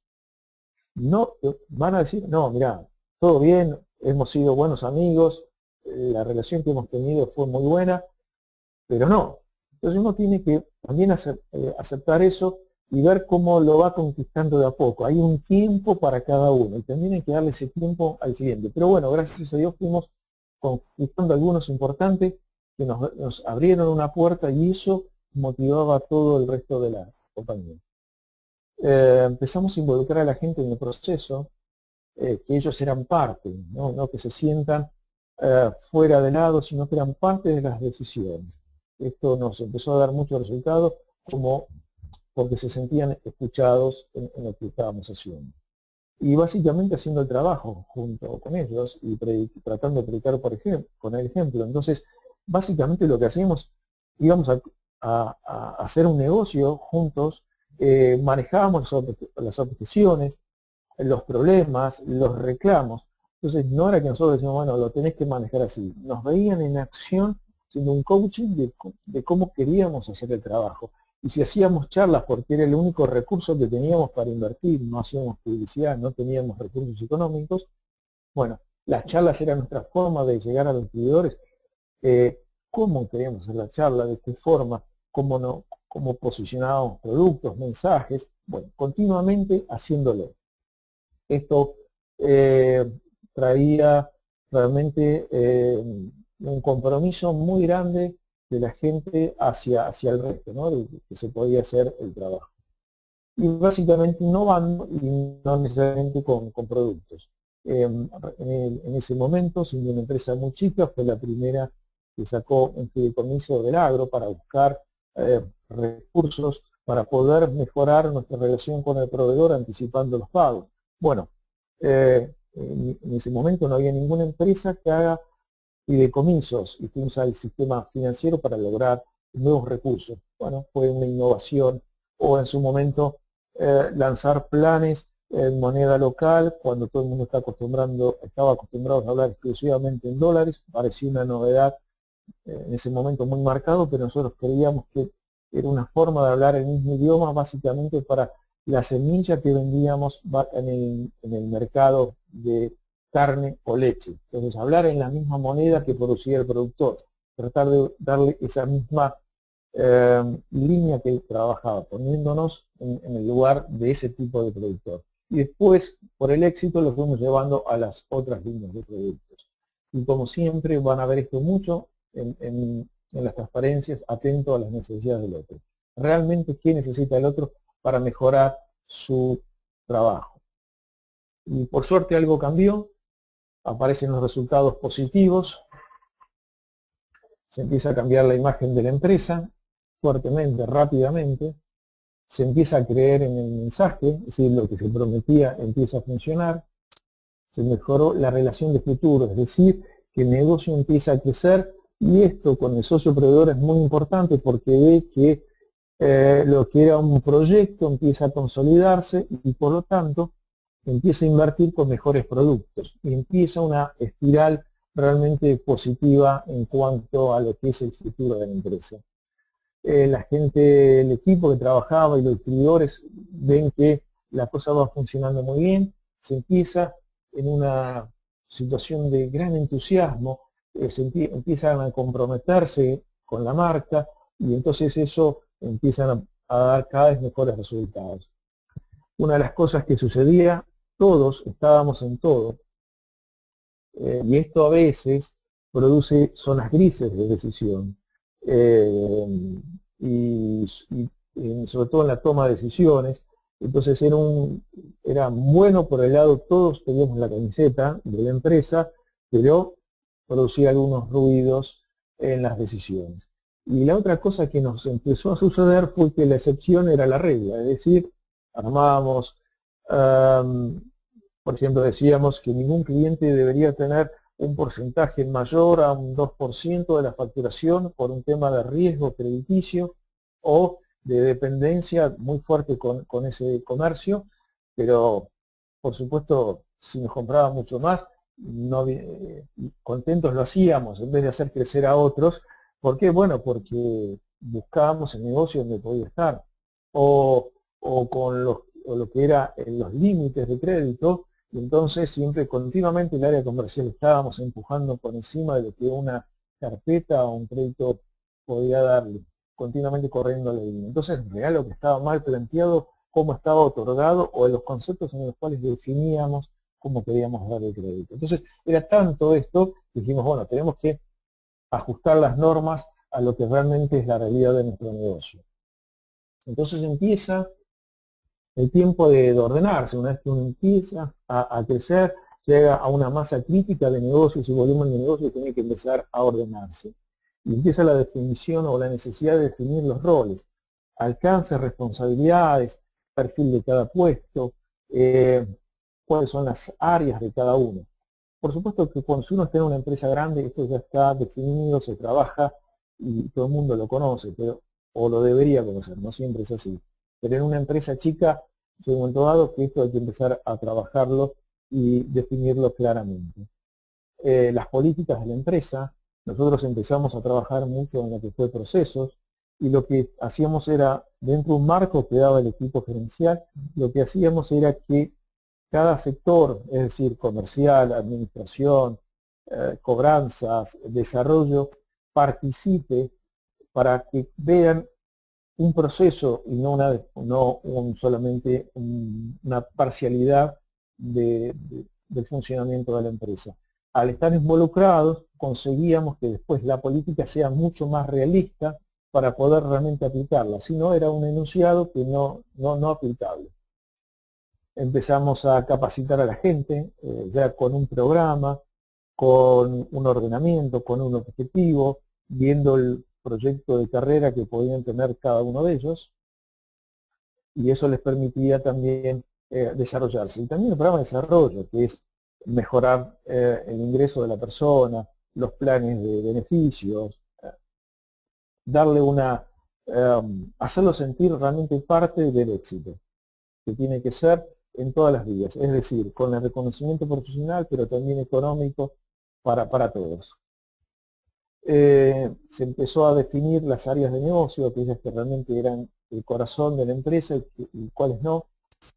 no van a decir, no, mira, todo bien, hemos sido buenos amigos, la relación que hemos tenido fue muy buena, pero no. Entonces uno tiene que también aceptar eso y ver cómo lo va conquistando de a poco. Hay un tiempo para cada uno y también hay que darle ese tiempo al siguiente. Pero bueno, gracias a Dios fuimos conquistando algunos importantes que nos abrieron una puerta y eso motivaba a todo el resto de la compañía. Empezamos a involucrar a la gente en el proceso, que ellos eran parte, no que se sientan fuera de lado, sino que eran parte de las decisiones. Esto nos empezó a dar muchos resultados, como porque se sentían escuchados en lo que estábamos haciendo. Y básicamente haciendo el trabajo junto con ellos y tratando de predicar por ejemplo, con el ejemplo. Entonces, básicamente lo que hacíamos, íbamos a hacer un negocio juntos, manejábamos las objeciones, los problemas, los reclamos. Entonces no era que nosotros decíamos, bueno, lo tenés que manejar así. Nos veían en acción haciendo un coaching de cómo queríamos hacer el trabajo. Y si hacíamos charlas, porque era el único recurso que teníamos para invertir, no hacíamos publicidad, no teníamos recursos económicos, bueno, las charlas eran nuestra forma de llegar a los distribuidores. ¿Cómo queríamos hacer la charla? ¿De qué forma? ¿Cómo posicionábamos productos, mensajes? Bueno, continuamente haciéndolo. Esto traía realmente un compromiso muy grande de la gente hacia el resto, ¿no? De que se podía hacer el trabajo. Y básicamente innovando y no necesariamente con productos. En ese momento, siendo una empresa muy chica, fue la primera que sacó un fideicomiso del agro para buscar recursos para poder mejorar nuestra relación con el proveedor anticipando los pagos. Bueno, en ese momento no había ninguna empresa que haga fideicomisos y que usa el sistema financiero para lograr nuevos recursos. Bueno, fue una innovación, o en su momento lanzar planes en moneda local cuando todo el mundo estaba acostumbrado a hablar exclusivamente en dólares. Parecía una novedad en ese momento muy marcado, pero nosotros creíamos que era una forma de hablar el mismo idioma básicamente para la semilla que vendíamos en el mercado de carne o leche. Entonces, hablar en la misma moneda que producía el productor, tratar de darle esa misma línea que él trabajaba, poniéndonos en el lugar de ese tipo de productor. Y después, por el éxito, lo fuimos llevando a las otras líneas de productos. Y como siempre, van a ver esto mucho en las transparencias, atento a las necesidades del otro. Realmente, ¿qué necesita el otro para mejorar su trabajo? Y por suerte algo cambió, aparecen los resultados positivos, se empieza a cambiar la imagen de la empresa, fuertemente, rápidamente, se empieza a creer en el mensaje, es decir, lo que se prometía empieza a funcionar, se mejoró la relación de futuro, es decir, que el negocio empieza a crecer, y esto con el socio proveedor es muy importante porque ve que lo que era un proyecto empieza a consolidarse y por lo tanto empieza a invertir con mejores productos y empieza una espiral realmente positiva en cuanto a lo que es el futuro de la empresa. La gente, el equipo que trabajaba y los distribuidores ven que la cosa va funcionando muy bien, se empieza en una situación de gran entusiasmo, empiezan a comprometerse con la marca y entonces eso empiezan a dar cada vez mejores resultados. Una de las cosas que sucedía, todos estábamos en todo, y esto a veces produce zonas grises de decisión, y sobre todo en la toma de decisiones. Entonces era bueno por el lado, todos teníamos la camiseta de la empresa, pero producía algunos ruidos en las decisiones. Y la otra cosa que nos empezó a suceder fue que la excepción era la regla, es decir, armábamos, por ejemplo, decíamos que ningún cliente debería tener un porcentaje mayor a un 2% de la facturación por un tema de riesgo crediticio o de dependencia muy fuerte con ese comercio, pero por supuesto si nos compraba mucho más, no, contentos lo hacíamos en vez de hacer crecer a otros. ¿Por qué? Bueno, porque buscábamos el negocio donde podía estar o con lo que era en los límites de crédito. Y entonces siempre continuamente el área comercial estábamos empujando por encima de lo que una carpeta o un crédito podía darle, continuamente corriendo la línea. Entonces en realidad lo que estaba mal planteado, cómo estaba otorgado o en los conceptos en los cuales definíamos cómo queríamos dar el crédito. Entonces era tanto esto que dijimos, bueno, tenemos que ajustar las normas a lo que realmente es la realidad de nuestro negocio. Entonces empieza el tiempo de ordenarse. Una vez que uno empieza a crecer, llega a una masa crítica de negocios y volumen de negocios, tiene que empezar a ordenarse. Y empieza la definición o la necesidad de definir los roles, alcance, responsabilidades, perfil de cada puesto, cuáles son las áreas de cada uno. Por supuesto que cuando uno está en una empresa grande, esto ya está definido, se trabaja y todo el mundo lo conoce, pero, o lo debería conocer, no siempre es así. Pero en una empresa chica, se ha momento dado que esto hay que empezar a trabajarlo y definirlo claramente. Las políticas de la empresa, nosotros empezamos a trabajar mucho en lo que fue procesos, y lo que hacíamos era, dentro de un marco que daba el equipo gerencial, lo que hacíamos era que cada sector, es decir, comercial, administración, cobranzas, desarrollo, participe para que vean un proceso y no solamente una parcialidad del funcionamiento de la empresa. Al estar involucrados, conseguíamos que después la política sea mucho más realista para poder realmente aplicarla. Si no, era un enunciado que no aplicable. Empezamos a capacitar a la gente, ya con un programa, con un ordenamiento, con un objetivo, viendo el proyecto de carrera que podían tener cada uno de ellos, y eso les permitía también desarrollarse. Y también el programa de desarrollo, que es mejorar el ingreso de la persona, los planes de beneficios, darle hacerlo sentir realmente parte del éxito, que tiene que ser en todas las vías, es decir, con el reconocimiento profesional, pero también económico para todos. Se empezó a definir las áreas de negocio, aquellas que realmente eran el corazón de la empresa y cuáles no.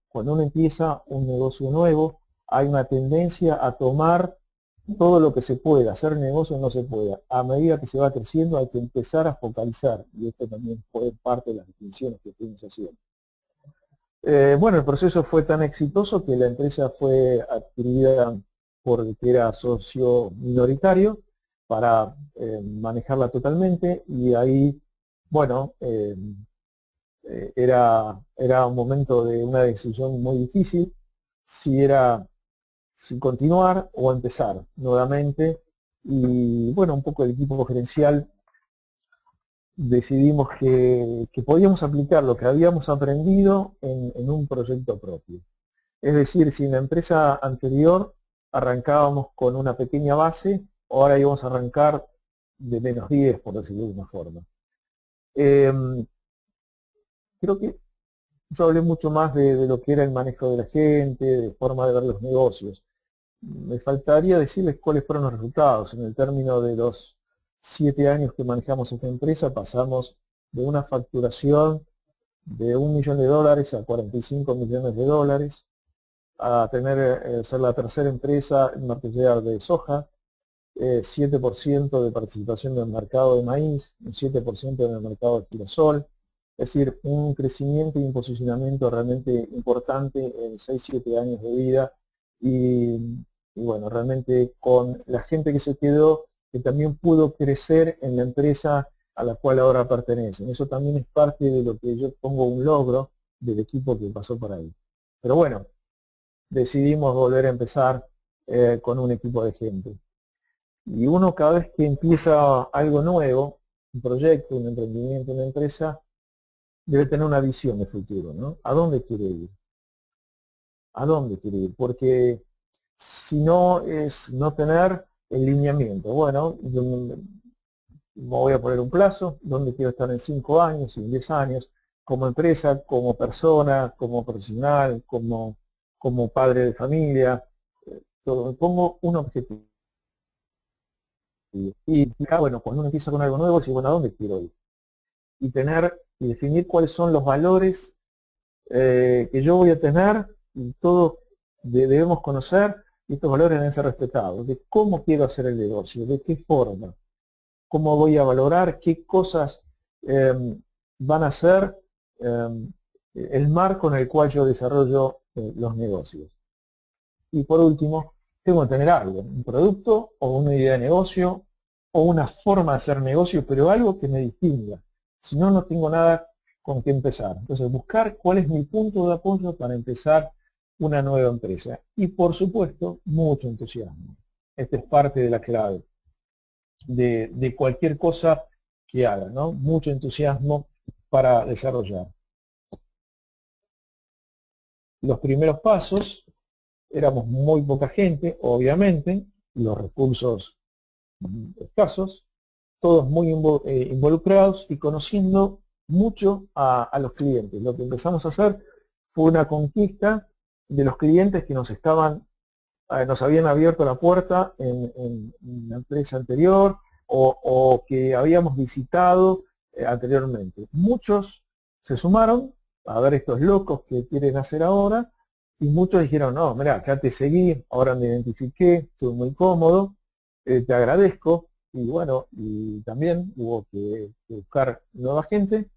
Cuando uno empieza un negocio nuevo, hay una tendencia a tomar todo lo que se pueda, hacer negocio no se puede. A medida que se va creciendo hay que empezar a focalizar, y esto también fue parte de las definiciones que fuimos haciendo. Bueno, el proceso fue tan exitoso que la empresa fue adquirida por el que era socio minoritario para manejarla totalmente, y ahí, bueno, era un momento de una decisión muy difícil, si continuar o empezar nuevamente, y bueno, un poco el equipo gerencial decidimos que podíamos aplicar lo que habíamos aprendido en un proyecto propio. Es decir, si en la empresa anterior arrancábamos con una pequeña base, ahora íbamos a arrancar de menos 10, por decirlo de una forma. Creo que yo hablé mucho más de lo que era el manejo de la gente, de forma de ver los negocios. Me faltaría decirles cuáles fueron los resultados. En el término de los 7 años que manejamos esta empresa, pasamos de una facturación de $1 millón a 45 millones de dólares, a ser la tercera empresa en marketear de soja, 7% de participación en el mercado de maíz, un 7% en el mercado de girasol, es decir, un crecimiento y un posicionamiento realmente importante en 6-7 años de vida, y bueno, realmente con la gente que se quedó, que también pudo crecer en la empresa a la cual ahora pertenecen. Eso también es parte de lo que yo pongo un logro del equipo que pasó por ahí. Pero bueno, decidimos volver a empezar con un equipo de gente. Y uno cada vez que empieza algo nuevo, un proyecto, un emprendimiento, una empresa, debe tener una visión de futuro, ¿no? ¿A dónde quiere ir? ¿A dónde quiere ir? Porque si no es no tener el lineamiento. Bueno, yo me voy a poner un plazo, ¿dónde quiero estar en 5 años, en 10 años? Como empresa, como persona, como profesional, como padre de familia. Todo. Me pongo un objetivo. Y bueno, cuando uno empieza con algo nuevo, dice, bueno, ¿a dónde quiero ir? Y tener y definir cuáles son los valores que yo voy a tener, y todos debemos conocer, y estos valores deben ser respetados, de cómo quiero hacer el negocio, de qué forma, cómo voy a valorar, qué cosas eh, van a ser el marco en el cual yo desarrollo los negocios. Y por último, tengo que tener algo, un producto o una idea de negocio o una forma de hacer negocio, pero algo que me distinga. Si no, no tengo nada con qué empezar. Entonces, buscar cuál es mi punto de apoyo para empezar una nueva empresa. Y por supuesto, mucho entusiasmo. Esta es parte de la clave de cualquier cosa que haga, ¿no? Mucho entusiasmo para desarrollar. Los primeros pasos, éramos muy poca gente, obviamente, los recursos escasos, todos muy involucrados y conociendo mucho a los clientes. Lo que empezamos a hacer fue una conquista de los clientes que nos habían abierto la puerta en la empresa anterior o que habíamos visitado anteriormente. Muchos se sumaron a ver estos locos que quieren hacer ahora, y muchos dijeron, no, mira, ya te seguí, ahora me identifiqué, estuve muy cómodo, te agradezco, y bueno, y también hubo que buscar nueva gente,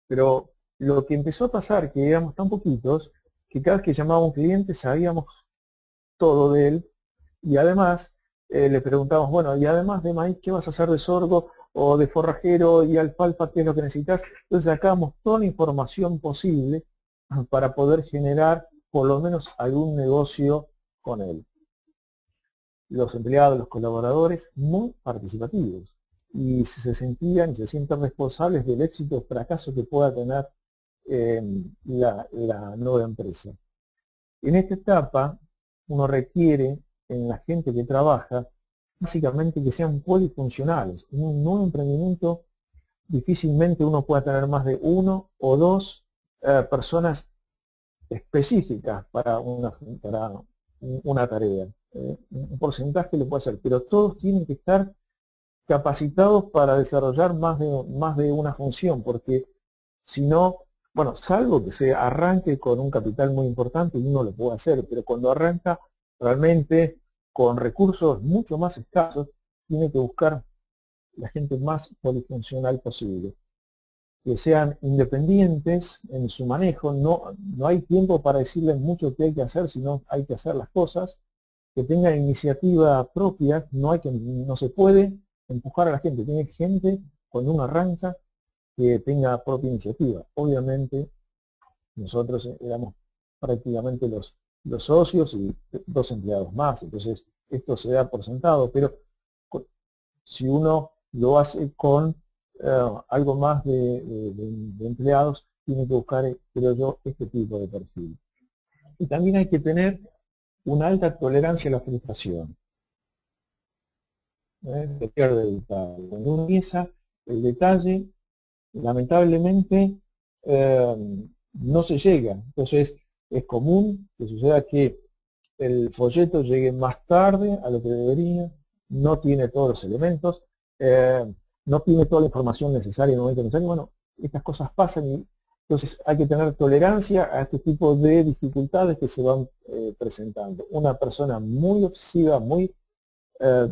pero lo que empezó a pasar, que éramos tan poquitos, que cada vez que llamaba a un cliente sabíamos todo de él, y además le preguntamos, bueno, y además de maíz, ¿qué vas a hacer de sorgo o de forrajero y alfalfa? ¿Qué es lo que necesitas? Entonces sacamos toda la información posible para poder generar por lo menos algún negocio con él. Los empleados, los colaboradores, muy participativos, y se sentían y se sienten responsables del éxito o fracaso que pueda tener la nueva empresa. En esta etapa uno requiere en la gente que trabaja básicamente que sean polifuncionales. En un nuevo emprendimiento difícilmente uno pueda tener más de 1 o 2 personas específicas para una tarea. Un porcentaje lo puede hacer, pero todos tienen que estar capacitados para desarrollar más de una función, porque si no, bueno, salvo que se arranque con un capital muy importante y uno lo puede hacer, pero cuando arranca realmente con recursos mucho más escasos, tiene que buscar la gente más polifuncional posible, que sean independientes en su manejo, no hay tiempo para decirles mucho qué hay que hacer, sino hay que hacer las cosas, que tengan iniciativa propia, no se puede empujar a la gente, tiene gente cuando uno arranca que tenga propia iniciativa. Obviamente nosotros éramos prácticamente los socios y 2 empleados más, entonces esto se da por sentado, pero si uno lo hace con algo más de empleados, tiene que buscar, creo yo, este tipo de perfil. Y también hay que tener una alta tolerancia a la frustración. Se pierde el detalle. Cuando uno empieza, el detalle, lamentablemente, no se llega. Entonces, es común que suceda que el folleto llegue más tarde a lo que debería, no tiene todos los elementos, no tiene toda la información necesaria en el momento necesario. Bueno, estas cosas pasan y entonces hay que tener tolerancia a este tipo de dificultades que se van presentando. Una persona muy obsesiva, muy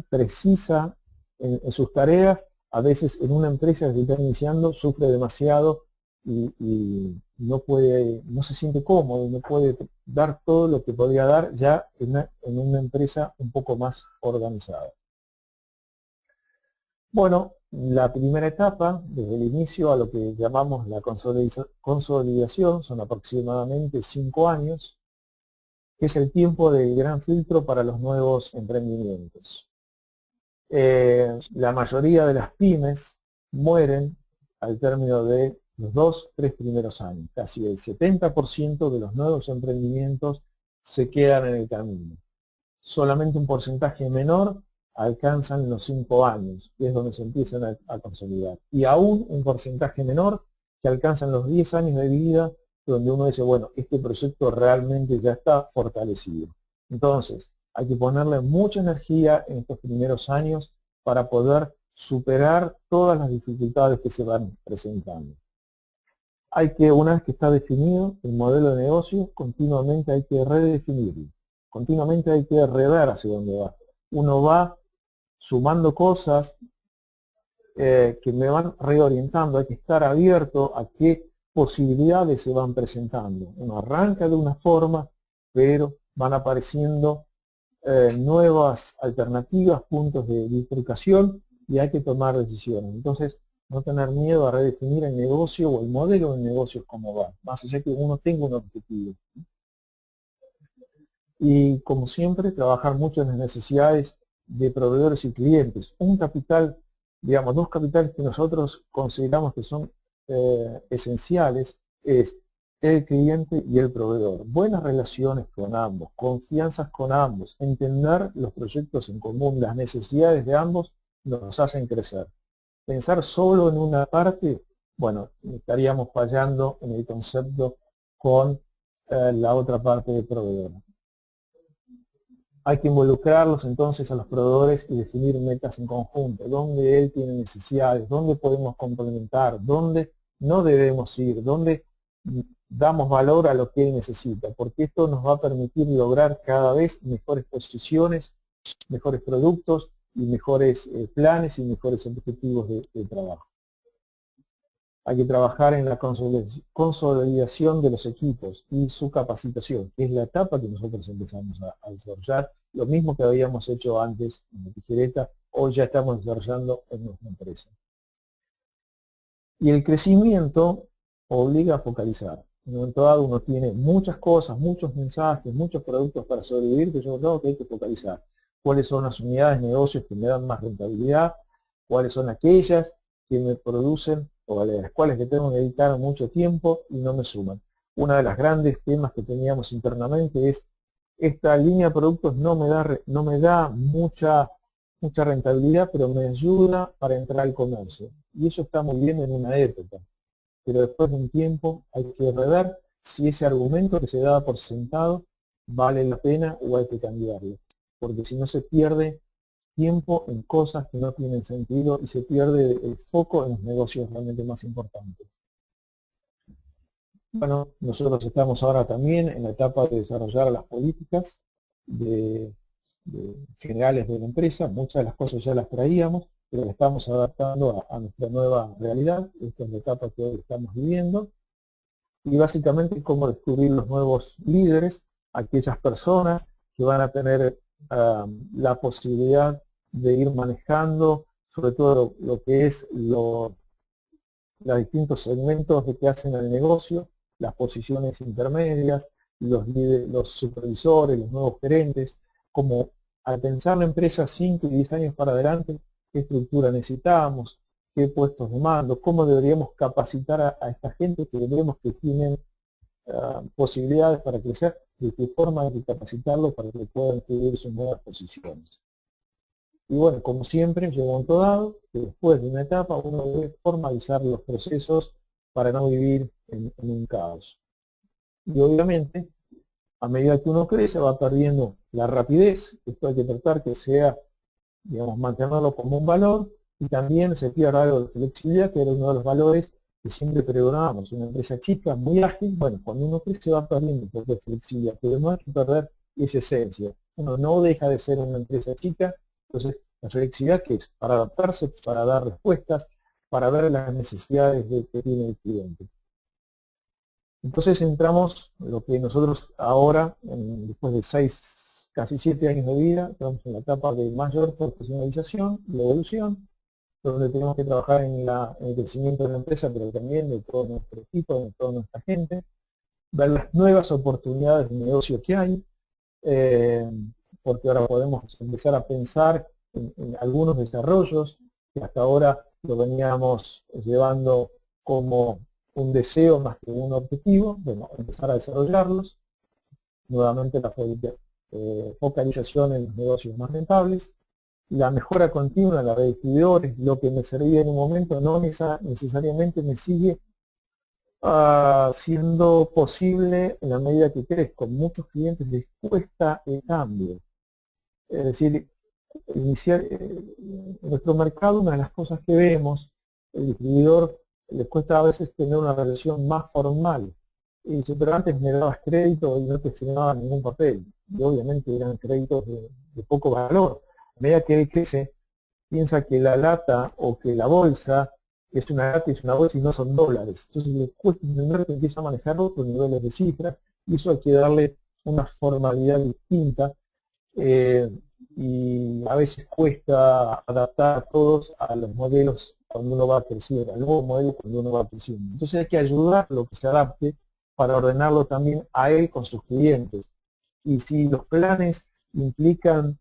precisa en sus tareas, a veces en una empresa que está iniciando sufre demasiado y no se siente cómodo, no puede dar todo lo que podría dar ya en una empresa un poco más organizada. Bueno, la primera etapa, desde el inicio a lo que llamamos la consolidación, son aproximadamente 5 años. que es el tiempo del gran filtro para los nuevos emprendimientos. La mayoría de las pymes mueren al término de los 2-3 primeros años. Casi el 70% de los nuevos emprendimientos se quedan en el camino. Solamente un porcentaje menor alcanzan los 5 años, que es donde se empiezan a consolidar. Y aún un porcentaje menor que alcanzan los 10 años de vida, donde uno dice, bueno, este proyecto realmente ya está fortalecido. Entonces, hay que ponerle mucha energía en estos primeros años para poder superar todas las dificultades que se van presentando. Hay que, una vez que está definido el modelo de negocio, continuamente hay que redefinirlo. Continuamente hay que rever hacia dónde va. Uno va sumando cosas que me van reorientando. Hay que estar abierto a qué posibilidades se van presentando. Uno arranca de una forma, pero van apareciendo nuevas alternativas, puntos de bifurcación, y hay que tomar decisiones. Entonces, no tener miedo a redefinir el negocio o el modelo de negocios como va, más allá que uno tenga un objetivo. Y como siempre, trabajar mucho en las necesidades de proveedores y clientes. Un capital, digamos, dos capitales que nosotros consideramos que son esenciales es el cliente y el proveedor. Buenas relaciones con ambos, confianzas con ambos, entender los proyectos en común, las necesidades de ambos nos hacen crecer. Pensar solo en una parte, bueno, estaríamos fallando en el concepto con la otra parte del proveedor. Hay que involucrarlos entonces a los proveedores y definir metas en conjunto, dónde él tiene necesidades, dónde podemos complementar, dónde no debemos ir, dónde damos valor a lo que él necesita, porque esto nos va a permitir lograr cada vez mejores posiciones, mejores productos y mejores planes y mejores objetivos de trabajo. Hay que trabajar en la consolidación de los equipos y su capacitación, que es la etapa que nosotros empezamos a desarrollar, lo mismo que habíamos hecho antes en la tijereta, hoy ya estamos desarrollando en nuestra empresa. Y el crecimiento obliga a focalizar. En un momento dado uno tiene muchas cosas, muchos mensajes, muchos productos para sobrevivir, pero yo creo que hay que focalizar. ¿Cuáles son las unidades de negocios que me dan más rentabilidad? ¿Cuáles son aquellas que me producen o a las cuales le tengo que dedicar mucho tiempo y no me suman? Una de las grandes temas que teníamos internamente es esta línea de productos no me da mucha rentabilidad, pero me ayuda para entrar al comercio. Y eso está muy bien en una época. Pero después de un tiempo hay que rever si ese argumento que se daba por sentado vale la pena o hay que cambiarlo. Porque si no se pierde tiempo en cosas que no tienen sentido y se pierde el foco en los negocios realmente más importantes. Bueno, nosotros estamos ahora también en la etapa de desarrollar las políticas generales de la empresa. Muchas de las cosas ya las traíamos, pero las estamos adaptando a nuestra nueva realidad. Esta es la etapa que hoy estamos viviendo. Y básicamente cómo descubrir los nuevos líderes, aquellas personas que van a tener la posibilidad de ir manejando, sobre todo lo que es los distintos segmentos de que hacen el negocio, las posiciones intermedias, los supervisores, los nuevos gerentes, como al pensar la empresa 5 y 10 años para adelante, qué estructura necesitamos, qué puestos de mando, cómo deberíamos capacitar a esta gente que vemos que tienen posibilidades para crecer, de qué forma hay que capacitarlo para que puedan cubrir sus nuevas posiciones. Y bueno, como siempre, llega un momento dado que después de una etapa uno debe formalizar los procesos para no vivir en un caos. Y obviamente, a medida que uno crece, va perdiendo la rapidez. Esto hay que tratar que sea, digamos, mantenerlo como un valor, y también se pierde algo de flexibilidad, que era uno de los valores que siempre pregonábamos. Una empresa chica, muy ágil, bueno, cuando uno crece va perdiendo un poco de flexibilidad, pero no hay que perder esa esencia. Uno no deja de ser una empresa chica. Entonces, la flexibilidad, que es para adaptarse, para dar respuestas, para ver las necesidades que tiene el cliente. Entonces entramos en lo que nosotros ahora, después de 6, casi 7 años de vida, estamos en la etapa de mayor profesionalización y evolución, donde tenemos que trabajar en el crecimiento de la empresa, pero también de todo nuestro equipo, de toda nuestra gente, ver las nuevas oportunidades de negocio que hay, eh, porque ahora podemos empezar a pensar en algunos desarrollos que hasta ahora lo veníamos llevando como un deseo más que un objetivo, bueno, empezar a desarrollarlos, nuevamente la focalización en los negocios más rentables, la mejora continua en la red de distribuidores, lo que me servía en un momento no necesariamente me sigue siendo posible en la medida que crezco. Muchos clientes les cuesta el cambio. Es decir, en nuestro mercado una de las cosas que vemos, el distribuidor les cuesta a veces tener una relación más formal. Y dice, pero antes me dabas crédito y no te firmaba ningún papel. Y obviamente eran créditos de poco valor. A medida que él crece, piensa que la lata o que la bolsa es una lata y es una bolsa y no son dólares. Entonces le cuesta entender que empieza a manejar otros niveles de cifras y eso hay que darle una formalidad distinta. Y a veces cuesta adaptar a todos a los modelos cuando uno va creciendo, al nuevo modelo cuando uno va creciendo. Entonces hay que ayudarlo que se adapte para ordenarlo también a él con sus clientes. Y si los planes implican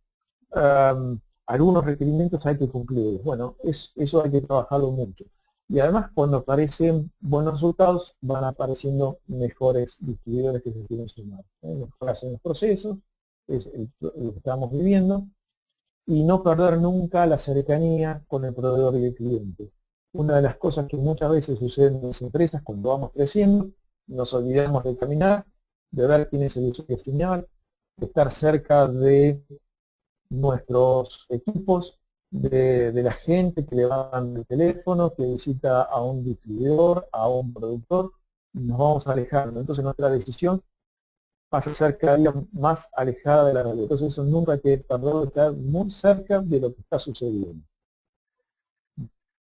algunos requerimientos, hay que cumplirlos. Bueno, eso hay que trabajarlo mucho. Y además cuando aparecen buenos resultados, van apareciendo mejores distribuidores que se quieren sumar. Mejoras en los procesos, es lo que estamos viviendo, y no perder nunca la cercanía con el proveedor y el cliente. Una de las cosas que muchas veces suceden en las empresas cuando vamos creciendo, nos olvidamos de caminar, de ver quién es el usuario final, de estar cerca de nuestros equipos, de la gente que le van el teléfono, que visita a un distribuidor, a un productor, y nos vamos alejando. Entonces nuestra decisión pasa a ser cada día más alejada de la realidad. Entonces eso nunca hay que perderlo, de estar muy cerca de lo que está sucediendo.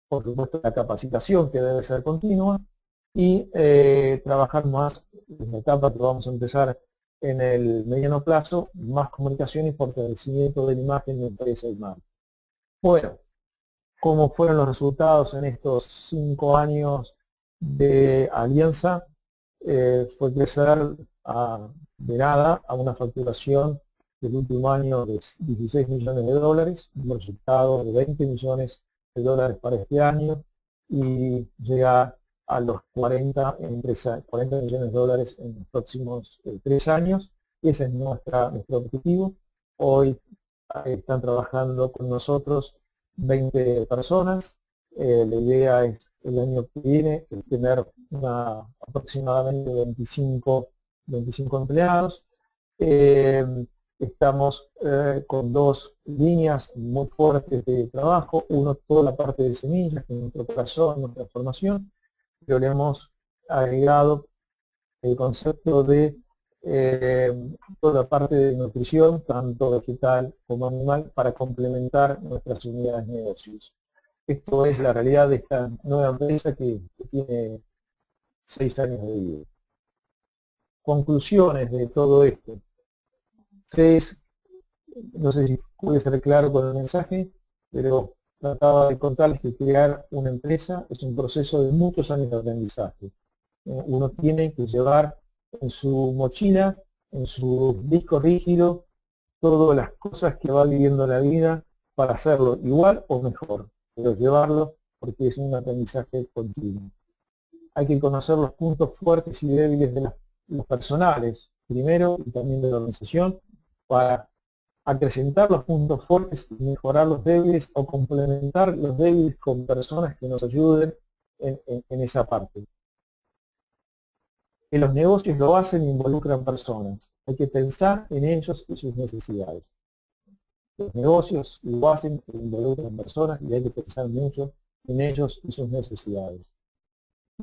Por supuesto la capacitación que debe ser continua y trabajar más en la etapa que vamos a empezar en el mediano plazo, más comunicación y fortalecimiento de la imagen de empresa y marca. Bueno, ¿cómo fueron los resultados en estos 5 años de alianza? Fue crecer de nada a una facturación del último año de 16 millones de dólares, un resultado de 20 millones de dólares para este año y llegar a los 40 millones de dólares en los próximos 3 años. Ese es nuestro objetivo. Hoy están trabajando con nosotros 20 personas. La idea es el año que viene tener aproximadamente 25 empleados. Estamos con 2 líneas muy fuertes de trabajo. Uno, toda la parte de semillas, que es nuestro corazón, nuestra formación, pero le hemos agregado el concepto de toda la parte de nutrición, tanto vegetal como animal, para complementar nuestras unidades de negocios. Esto es la realidad de esta nueva empresa que tiene 6 años de vida. Conclusiones de todo esto. No sé si puede ser claro con el mensaje, pero trataba de contarles que crear una empresa es un proceso de muchos años de aprendizaje. Uno tiene que llevar en su mochila, en su disco rígido, todas las cosas que va viviendo en la vida para hacerlo igual o mejor, pero llevarlo porque es un aprendizaje continuo. Hay que conocer los puntos fuertes y débiles de los personales, primero, y también de la organización, para acrecentar los puntos fuertes y mejorar los débiles o complementar los débiles con personas que nos ayuden en esa parte. Que los negocios lo hacen e involucran personas. Hay que pensar en ellos y sus necesidades. Los negocios lo hacen e involucran personas y hay que pensar mucho en ellos y sus necesidades.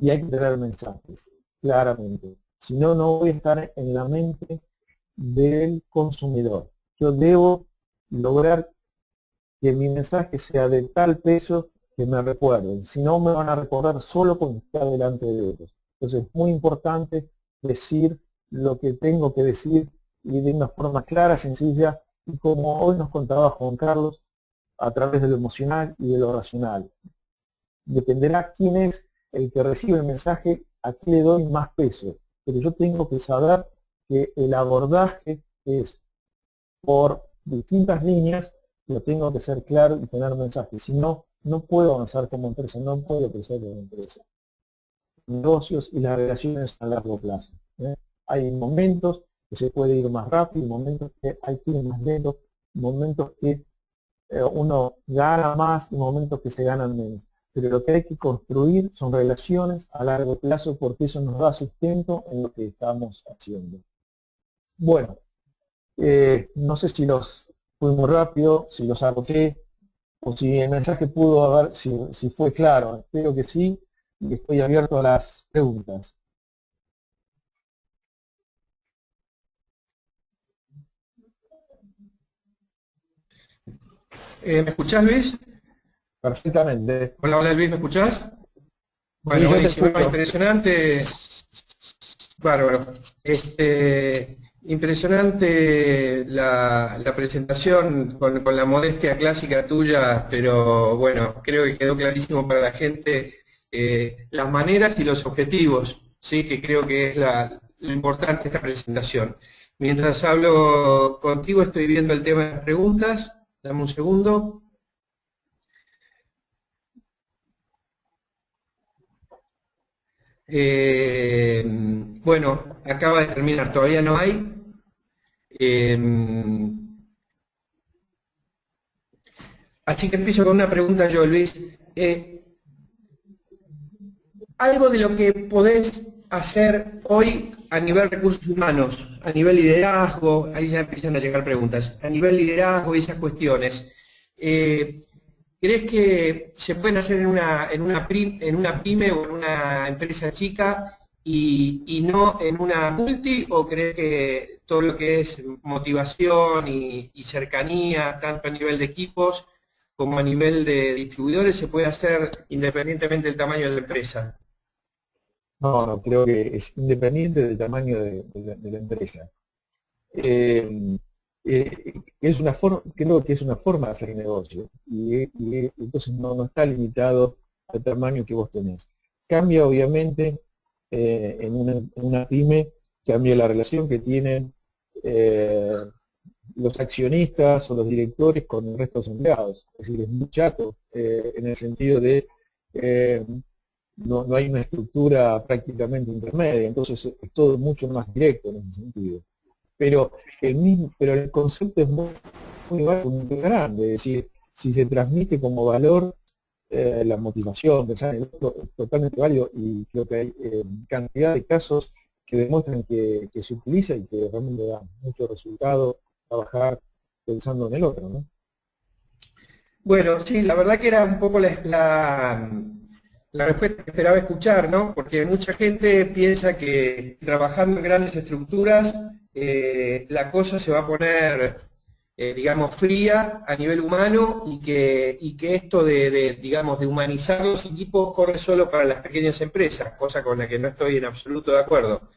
Y hay que tener mensajes, claramente. Si no, no voy a estar en la mente del consumidor. Yo debo lograr que mi mensaje sea de tal peso que me recuerden. Si no, me van a recordar solo cuando esté delante de ellos. Entonces es muy importante decir lo que tengo que decir y de una forma clara, sencilla, y como hoy nos contaba Juan Carlos, a través de lo emocional y de lo racional. Dependerá quién es el que recibe el mensaje, a qué le doy más peso. Pero yo tengo que saber que el abordaje es por distintas líneas, yo tengo que ser claro y tener mensajes. Si no, no puedo avanzar como empresa, no puedo crecer como empresa. Negocios y las relaciones a largo plazo. Hay momentos que se puede ir más rápido, momentos que hay que ir más lento, momentos que uno gana más y momentos que se ganan menos. Pero lo que hay que construir son relaciones a largo plazo porque eso nos da sustento en lo que estamos haciendo. Bueno, no sé si los fui muy rápido, si los agoté, o si el mensaje pudo haber, si fue claro. Espero que sí, y estoy abierto a las preguntas. ¿Me escuchás, Luis? Perfectamente. Hola, hola Luis, ¿me escuchás? Sí, Bueno, yo te buenísimo, escucho. impresionante, bárbaro. Impresionante la presentación con la modestia clásica tuya, pero bueno, creo que quedó clarísimo para la gente las maneras y los objetivos, sí, que creo que es lo importante de esta presentación. Mientras hablo contigo, estoy viendo el tema de las preguntas. Dame un segundo. Bueno, acaba de terminar, todavía no hay. Eh, Así que empiezo con una pregunta yo, Luis. Algo de lo que podés hacer hoy a nivel recursos humanos, a nivel liderazgo, ahí ya empiezan a llegar preguntas, a nivel liderazgo y esas cuestiones, eh, ¿crees que se pueden hacer en una pyme o en una empresa chica y no en una multi? ¿O crees que todo lo que es motivación y cercanía, tanto a nivel de equipos como a nivel de distribuidores, se puede hacer independientemente del tamaño de la empresa? No, no, creo que es independiente del tamaño de la empresa. Es una forma, creo que es una forma de hacer negocio y entonces no está limitado al tamaño que vos tenés. Cambia obviamente en una pyme, cambia la relación que tienen eh, los accionistas o los directores con el resto de los empleados. Es decir, es muy chato en el sentido de eh, no hay una estructura prácticamente intermedia, entonces es todo mucho más directo en ese sentido. Pero el concepto es muy grande, es decir, si se transmite como valor la motivación, pensar en el otro, es totalmente válido y creo que hay cantidad de casos que demuestran que se utiliza y que realmente da mucho resultado trabajar pensando en el otro, ¿no? Bueno, sí, la verdad que era un poco la respuesta que esperaba escuchar, ¿no? Porque mucha gente piensa que trabajando en grandes estructuras la cosa se va a poner, digamos, fría a nivel humano y que esto digamos, de humanizar los equipos corre solo para las pequeñas empresas, cosa con la que no estoy en absoluto de acuerdo.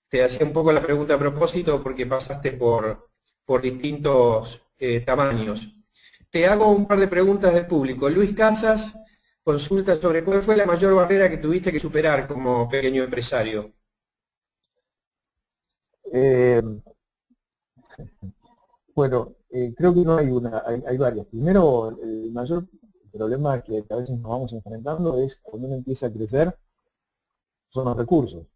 Te hacía un poco la pregunta a propósito porque pasaste por distintos tamaños. Te hago un par de preguntas del público. Luis Casas consulta sobre cuál fue la mayor barrera que tuviste que superar como pequeño empresario. Eh, bueno, creo que no hay una, hay varias. Primero, el mayor problema que a veces nos vamos enfrentando es cuando uno empieza a crecer, son los recursos.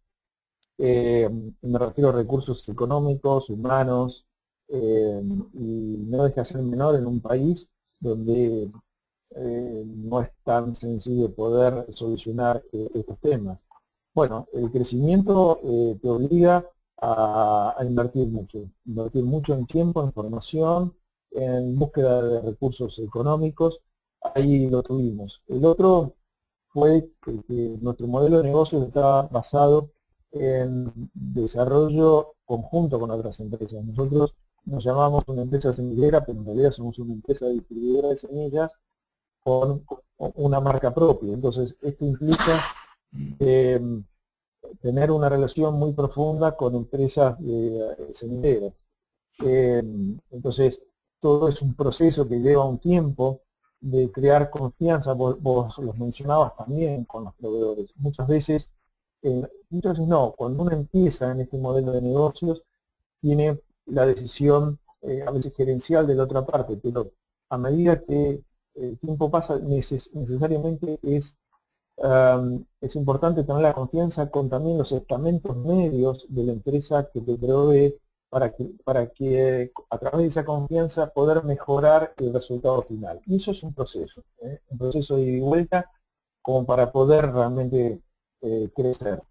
Me refiero a recursos económicos, humanos, y no deja de ser menor en un país donde no es tan sencillo poder solucionar estos temas. Bueno, el crecimiento te obliga a invertir mucho en tiempo, en formación, en búsqueda de recursos económicos, ahí lo tuvimos. El otro fue que nuestro modelo de negocio está basado en desarrollo conjunto con otras empresas. Nosotros nos llamamos una empresa semillera, pero en realidad somos una empresa distribuidora de semillas con una marca propia. Entonces, esto implica eh, tener una relación muy profunda con empresas semilleras. Eh, entonces, todo es un proceso que lleva un tiempo de crear confianza, vos los mencionabas también con los proveedores. Muchas veces no, cuando uno empieza en este modelo de negocios, tiene la decisión a veces gerencial de la otra parte, pero a medida que el tiempo pasa, necesariamente es importante tener la confianza con también los estamentos medios de la empresa que te provee para que a través de esa confianza poder mejorar el resultado final. Y eso es un proceso de ida y vuelta como para poder realmente crecer.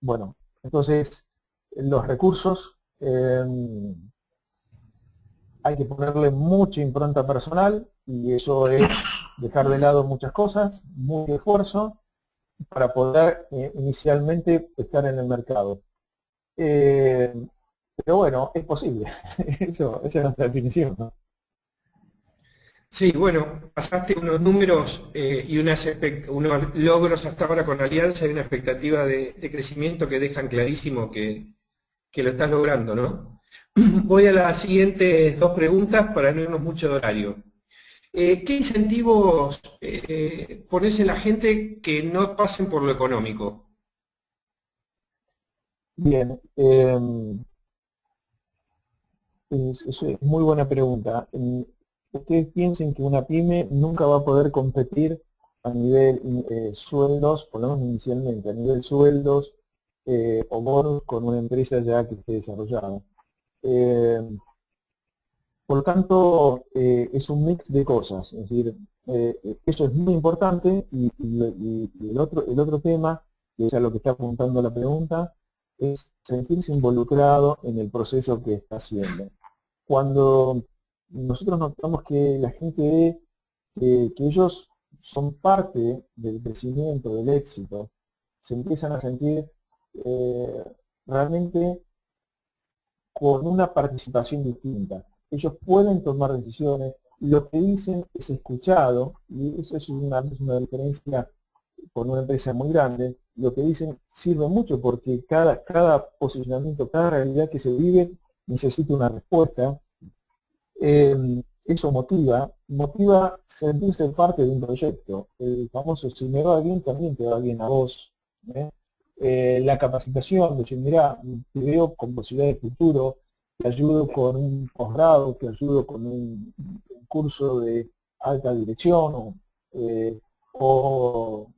Bueno, entonces los recursos, hay que ponerle mucha impronta personal y eso es dejar de lado muchas cosas, mucho esfuerzo para poder inicialmente estar en el mercado. Pero bueno, es posible. Esa es nuestra definición, ¿no? Sí, bueno, pasaste unos números y unos logros hasta ahora con Alianza y una expectativa de crecimiento que dejan clarísimo que lo estás logrando, ¿no? Voy a las siguientes dos preguntas para no irnos mucho de horario. ¿Qué incentivos pones en la gente que no pasen por lo económico? Bien, es muy buena pregunta. Ustedes piensen que una pyme nunca va a poder competir a nivel sueldos, por lo menos inicialmente, a nivel sueldos o bonos con una empresa ya que esté desarrollada. Por lo tanto, es un mix de cosas, es decir, eso es muy importante y el otro tema, que es a lo que está apuntando la pregunta, es sentirse involucrado en el proceso que está haciendo. Cuando nosotros notamos que la gente ve que ellos son parte del crecimiento, del éxito, se empiezan a sentir eh, realmente con una participación distinta. Ellos pueden tomar decisiones, lo que dicen es escuchado, y eso es una diferencia con una empresa muy grande. Lo que dicen sirve mucho porque cada posicionamiento, cada realidad que se vive necesita una respuesta. Eso motiva sentirse parte de un proyecto. El famoso, si me va bien, también te va bien a vos. ¿Eh? La capacitación, decir, mira, te veo con posibilidad de futuro, te ayudo con un posgrado, te ayudo con un curso de alta dirección, o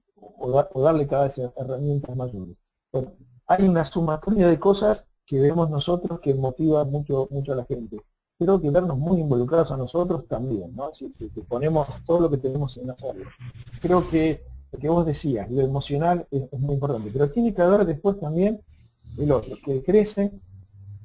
darle cada vez herramientas mayores. Bueno, hay una sumatoria de cosas que vemos nosotros que motiva mucho a la gente. Creo que vernos muy involucrados a nosotros también, ¿no? Así que ponemos todo lo que tenemos en hacerlo. Creo que lo que vos decías, lo emocional es muy importante, pero tiene que haber después también el otro, que crece,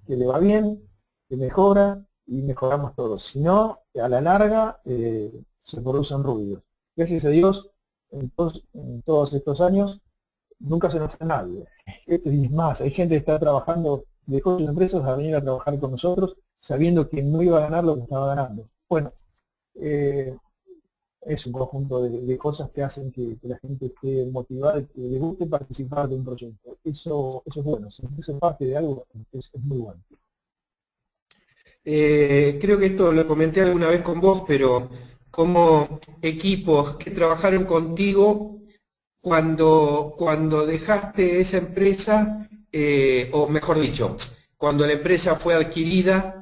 que le va bien, que mejora y mejoramos todos. Si no, a la larga se producen ruidos. Gracias a Dios, en todos estos años, nunca se nos fue nadie. Esto y es más, hay gente que está trabajando, dejó sus empresas a venir a trabajar con nosotros, sabiendo que no iba a ganar lo que estaba ganando. Bueno, es un conjunto de cosas que hacen que la gente esté motivada y que le guste participar de un proyecto. Eso es bueno, sentirse parte de algo es muy bueno. Creo que esto lo comenté alguna vez con vos, pero como equipos que trabajaron contigo cuando dejaste esa empresa, o mejor dicho, cuando la empresa fue adquirida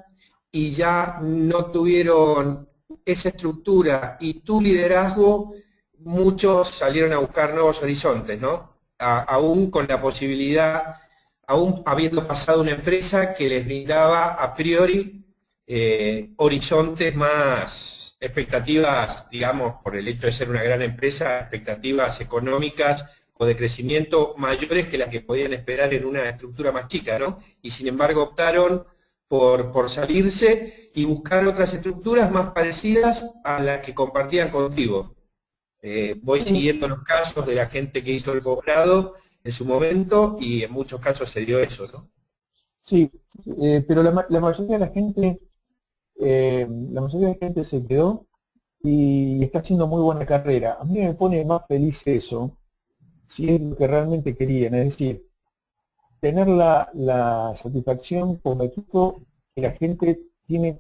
y ya no tuvieron esa estructura y tu liderazgo, muchos salieron a buscar nuevos horizontes, ¿no? Aún con la posibilidad, aún habiendo pasado una empresa que les brindaba a priori horizontes más, expectativas, digamos, por el hecho de ser una gran empresa, expectativas económicas o de crecimiento mayores que las que podían esperar en una estructura más chica, ¿no? Y sin embargo optaron por salirse y buscar otras estructuras más parecidas a las que compartían contigo. Voy siguiendo los casos de la gente que hizo el posgrado en su momento y en muchos casos se dio eso, ¿no? Sí, pero la mayoría de la gente se quedó y está haciendo muy buena carrera. A mí me pone más feliz eso, si es lo que realmente querían, es decir, tener la satisfacción como equipo que la gente tiene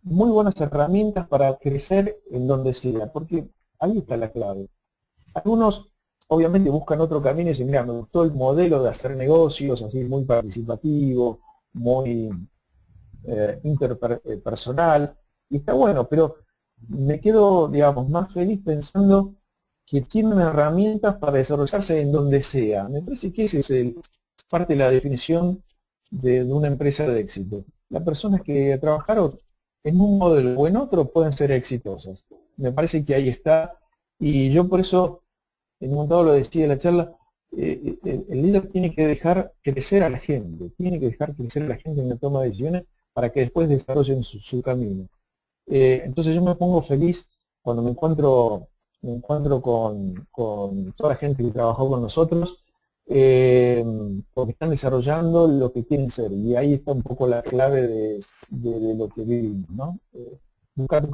muy buenas herramientas para crecer en donde sea, porque ahí está la clave. Algunos obviamente buscan otro camino y dicen, mira, me gustó el modelo de hacer negocios, así muy participativo, muy interpersonal, y está bueno, pero me quedo, digamos, más feliz pensando que tienen herramientas para desarrollarse en donde sea. Me parece que esa es parte de la definición de una empresa de éxito. Las personas que trabajaron en un modelo o en otro pueden ser exitosas. Me parece que ahí está, y yo por eso, en un momento lo decía en la charla, el líder tiene que dejar crecer a la gente, tiene que dejar crecer a la gente en la toma de decisiones para que después desarrollen su camino. Entonces yo me pongo feliz cuando me encuentro con toda la gente que trabajó con nosotros, porque están desarrollando lo que quieren ser, y ahí está un poco la clave de lo que vivimos, ¿no? Buscar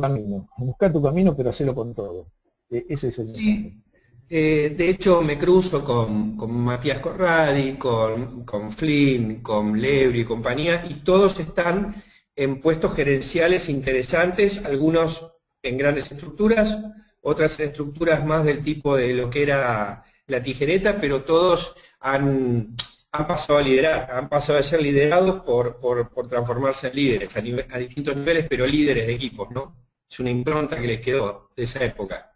tu camino, pero hacerlo con todo. Ese es el mensaje. Sí, de hecho me cruzo con Matías Corradi, con Flynn, con Lebri y compañía, y todos están en puestos gerenciales interesantes, algunos en grandes estructuras, otras en estructuras más del tipo de lo que era la tijereta, pero todos han pasado a liderar, han pasado a ser liderados por transformarse en líderes a distintos niveles, pero líderes de equipos, ¿no? Es una impronta que les quedó de esa época.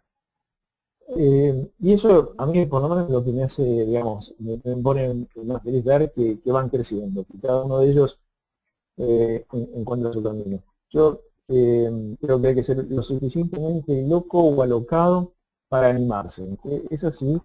Y eso a mí por lo menos es lo que me hace, digamos, me pone más feliz ver que van creciendo, que cada uno de ellos encuentra su camino. Yo creo que hay que ser lo suficientemente loco o alocado para animarse. Eso sí,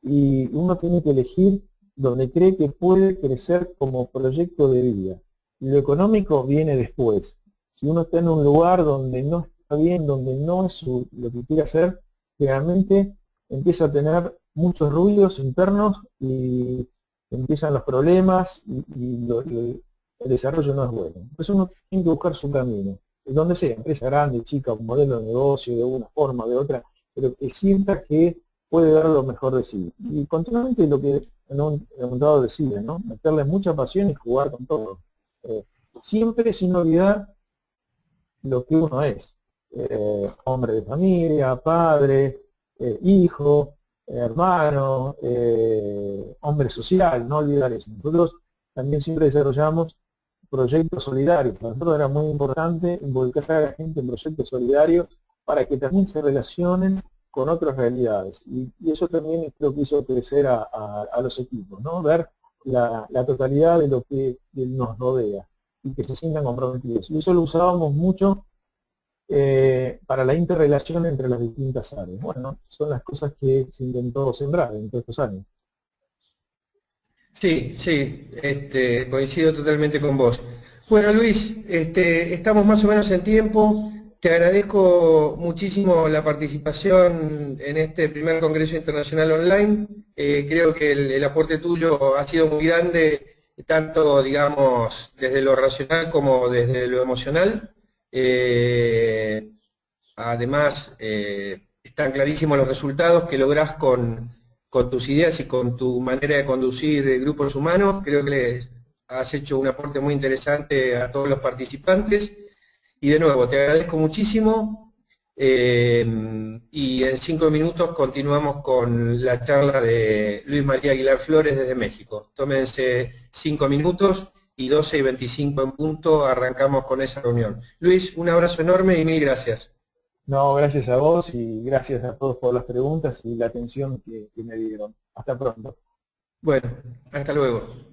y uno tiene que elegir donde cree que puede crecer como proyecto de vida. Lo económico viene después. Si uno está en un lugar donde no está bien, donde no es lo que quiere hacer, realmente empieza a tener muchos ruidos internos y empiezan los problemas y el desarrollo no es bueno. Entonces uno tiene que buscar su camino, donde sea, empresa grande, chica, un modelo de negocio, de una forma, de otra, pero que sienta que puede dar lo mejor de sí. Y continuamente lo que en un dado decide, ¿no? Meterle mucha pasión y jugar con todo. Siempre sin olvidar lo que uno es. Hombre de familia, padre, hijo, hermano, hombre social, no olvidar eso. Nosotros también siempre desarrollamos proyectos solidarios. Para nosotros era muy importante involucrar a la gente en proyectos solidarios para que también se relacionen con otras realidades. Y eso también creo que hizo crecer a los equipos, ¿no? Ver la totalidad de lo que nos rodea y que se sientan comprometidos. Y eso lo usábamos mucho para la interrelación entre las distintas áreas. Bueno, son las cosas que se intentó sembrar en todos estos años. Sí, sí, coincido totalmente con vos. Bueno, Luis, estamos más o menos en tiempo. Te agradezco muchísimo la participación en este primer Congreso Internacional Online. Creo que el aporte tuyo ha sido muy grande, tanto, digamos, desde lo racional como desde lo emocional. Además, están clarísimos los resultados que lográs con tus ideas y con tu manera de conducir grupos humanos. Creo que les has hecho un aporte muy interesante a todos los participantes. Y de nuevo, te agradezco muchísimo. Y en 5 minutos continuamos con la charla de Luis María Aguilar Flores desde México. Tómense 5 minutos y 12:25 en punto arrancamos con esa reunión. Luis, un abrazo enorme y mil gracias. No, gracias a vos y gracias a todos por las preguntas y la atención que me dieron. Hasta pronto. Bueno, hasta luego.